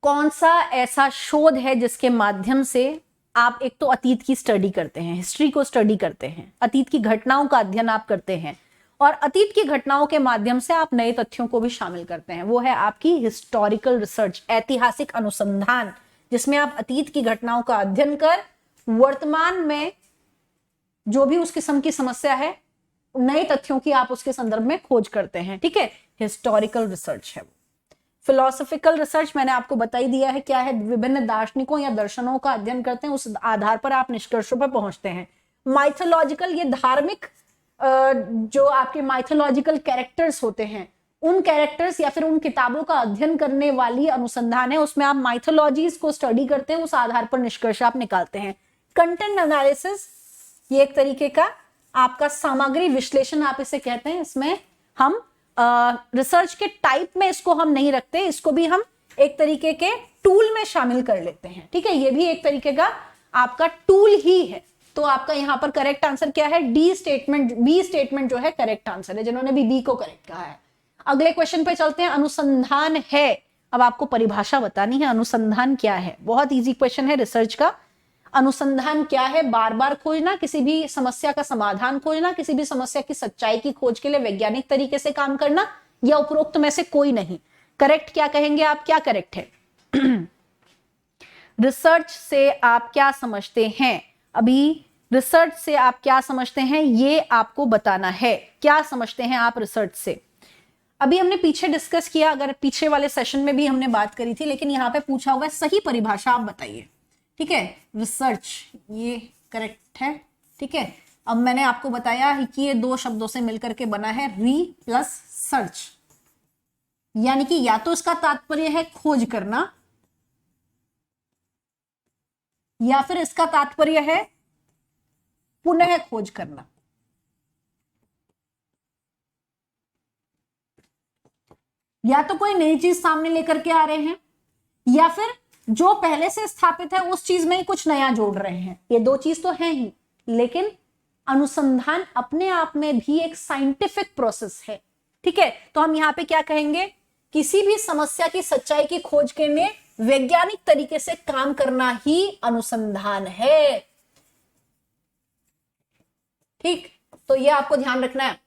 कौन सा ऐसा शोध है जिसके माध्यम से आप एक तो अतीत की स्टडी करते हैं, हिस्ट्री को स्टडी करते हैं, अतीत की घटनाओं का अध्ययन आप करते हैं, और अतीत की घटनाओं के माध्यम से आप नए तथ्यों को भी शामिल करते हैं? वो है आपकी हिस्टोरिकल रिसर्च, ऐतिहासिक अनुसंधान, जिसमें आप अतीत की घटनाओं का अध्ययन कर वर्तमान में जो भी उस किस्म की समस्या है, नए तथ्यों की आप उसके संदर्भ में खोज करते हैं। ठीक है, हिस्टोरिकल रिसर्च है। फिलोसॉफिकल रिसर्च मैंने आपको बता ही दिया है क्या है, विभिन्न दार्शनिकों या दर्शनों का अध्ययन करते हैं, उस आधार पर आप निष्कर्षों पर पहुंचते हैं। माइथोलॉजिकल, ये धार्मिक जो आपके माइथोलॉजिकल कैरेक्टर्स होते हैं, उन कैरेक्टर्स या फिर उन किताबों का अध्ययन करने वाली अनुसंधान है, उसमें आप माइथोलॉजीज को स्टडी करते हैं, उस आधार पर निष्कर्ष आप निकालते हैं। कंटेंट एनालिसिस, ये एक तरीके का आपका सामग्री विश्लेषण आप इसे कहते हैं। इसमें हम रिसर्च के टाइप में इसको हम नहीं रखते, इसको भी हम एक तरीके के टूल में शामिल कर लेते हैं। ठीक है, ये भी एक तरीके का आपका टूल ही है। तो आपका यहां पर करेक्ट आंसर क्या है? डी स्टेटमेंट, बी स्टेटमेंट जो है करेक्ट आंसर है, जिन्होंने भी बी को करेक्ट कहा है। अगले क्वेश्चन पे चलते हैं। अनुसंधान है, अब आपको परिभाषा बतानी है, अनुसंधान क्या है। बहुत इजी क्वेश्चन है रिसर्च का। अनुसंधान क्या है? बार बार खोजना, किसी भी समस्या का समाधान खोजना, किसी भी समस्या की सच्चाई की खोज के लिए वैज्ञानिक तरीके से काम करना, या उपरोक्त में से कोई नहीं। करेक्ट क्या कहेंगे आप? क्या करेक्ट है? रिसर्च से आप क्या समझते हैं? अभी रिसर्च से आप क्या समझते हैं ये आपको बताना है। क्या समझते हैं आप रिसर्च से? अभी हमने पीछे डिस्कस किया, अगर पीछे वाले सेशन में भी हमने बात करी थी, लेकिन यहां पे पूछा हुआ है सही परिभाषा आप बताइए। ठीक है, रिसर्च ये करेक्ट है। ठीक है, अब मैंने आपको बताया है कि ये दो शब्दों से मिलकर के बना है, री प्लस सर्च, यानी कि या तो इसका तात्पर्य है खोज करना, या फिर इसका तात्पर्य है पुनः खोज करना। या तो कोई नई चीज सामने लेकर के आ रहे हैं, या फिर जो पहले से स्थापित है उस चीज में ही कुछ नया जोड़ रहे हैं। ये दो चीज तो है ही, लेकिन अनुसंधान अपने आप में भी एक साइंटिफिक प्रोसेस है। ठीक है, तो हम यहां पे क्या कहेंगे, किसी भी समस्या की सच्चाई की खोज के लिए वैज्ञानिक तरीके से काम करना ही अनुसंधान है। ठीक, तो ये आपको ध्यान रखना है।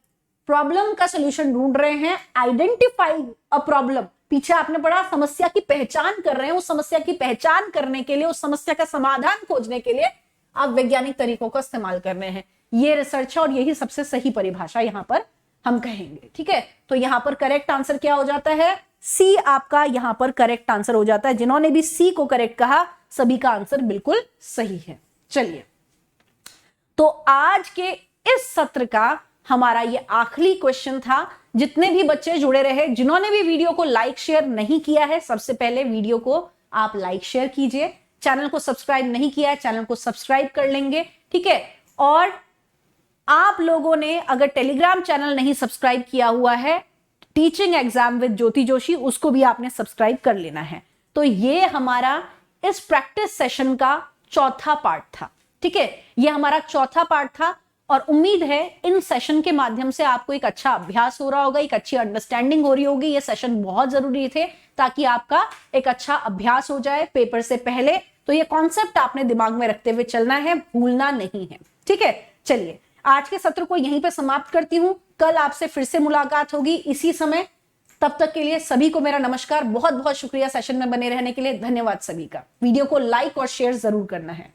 प्रॉब्लम का सॉल्यूशन ढूंढ रहे हैं, आइडेंटिफाई अ प्रॉब्लम, पीछे आपने पढ़ा समस्या की पहचान कर रहे हैं, उस समस्या की पहचान करने के लिए, उस समस्या का समाधान खोजने के लिए आप वैज्ञानिक तरीकों का इस्तेमाल कर रहे हैं। ये रिसर्च है और यही सबसे सही परिभाषा यहां पर हम कहेंगे। ठीक है, तो यहां पर करेक्ट आंसर क्या हो जाता है, सी आपका यहां पर करेक्ट आंसर हो जाता है। जिन्होंने भी सी को करेक्ट कहा सभी का आंसर बिल्कुल सही है। चलिए, तो आज के इस सत्र का हमारा ये आखिरी क्वेश्चन था। जितने भी बच्चे जुड़े रहे, जिन्होंने भी वीडियो को लाइक शेयर नहीं किया है, सबसे पहले वीडियो को आप लाइक शेयर कीजिए। चैनल को सब्सक्राइब नहीं किया है, चैनल को सब्सक्राइब कर लेंगे। ठीक है, और आप लोगों ने अगर टेलीग्राम चैनल नहीं सब्सक्राइब किया हुआ है, टीचिंग एग्जाम विद ज्योति जोशी, उसको भी आपने सब्सक्राइब कर लेना है। तो ये हमारा इस प्रैक्टिस सेशन का चौथा पार्ट था। ठीक है, ये हमारा चौथा पार्ट था और उम्मीद है इन सेशन के माध्यम से आपको एक अच्छा अभ्यास हो रहा होगा, एक अच्छी अंडरस्टैंडिंग हो रही होगी। ये सेशन बहुत जरूरी थे ताकि आपका एक अच्छा अभ्यास हो जाए पेपर से पहले। तो ये कॉन्सेप्ट आपने दिमाग में रखते हुए चलना है, भूलना नहीं है। ठीक है, चलिए आज के सत्र को यहीं पे समाप्त करती हूं। कल आपसे फिर से मुलाकात होगी इसी समय। तब तक के लिए सभी को मेरा नमस्कार। बहुत बहुत शुक्रिया सेशन में बने रहने के लिए। धन्यवाद सभी का। वीडियो को लाइक और शेयर जरूर करना है।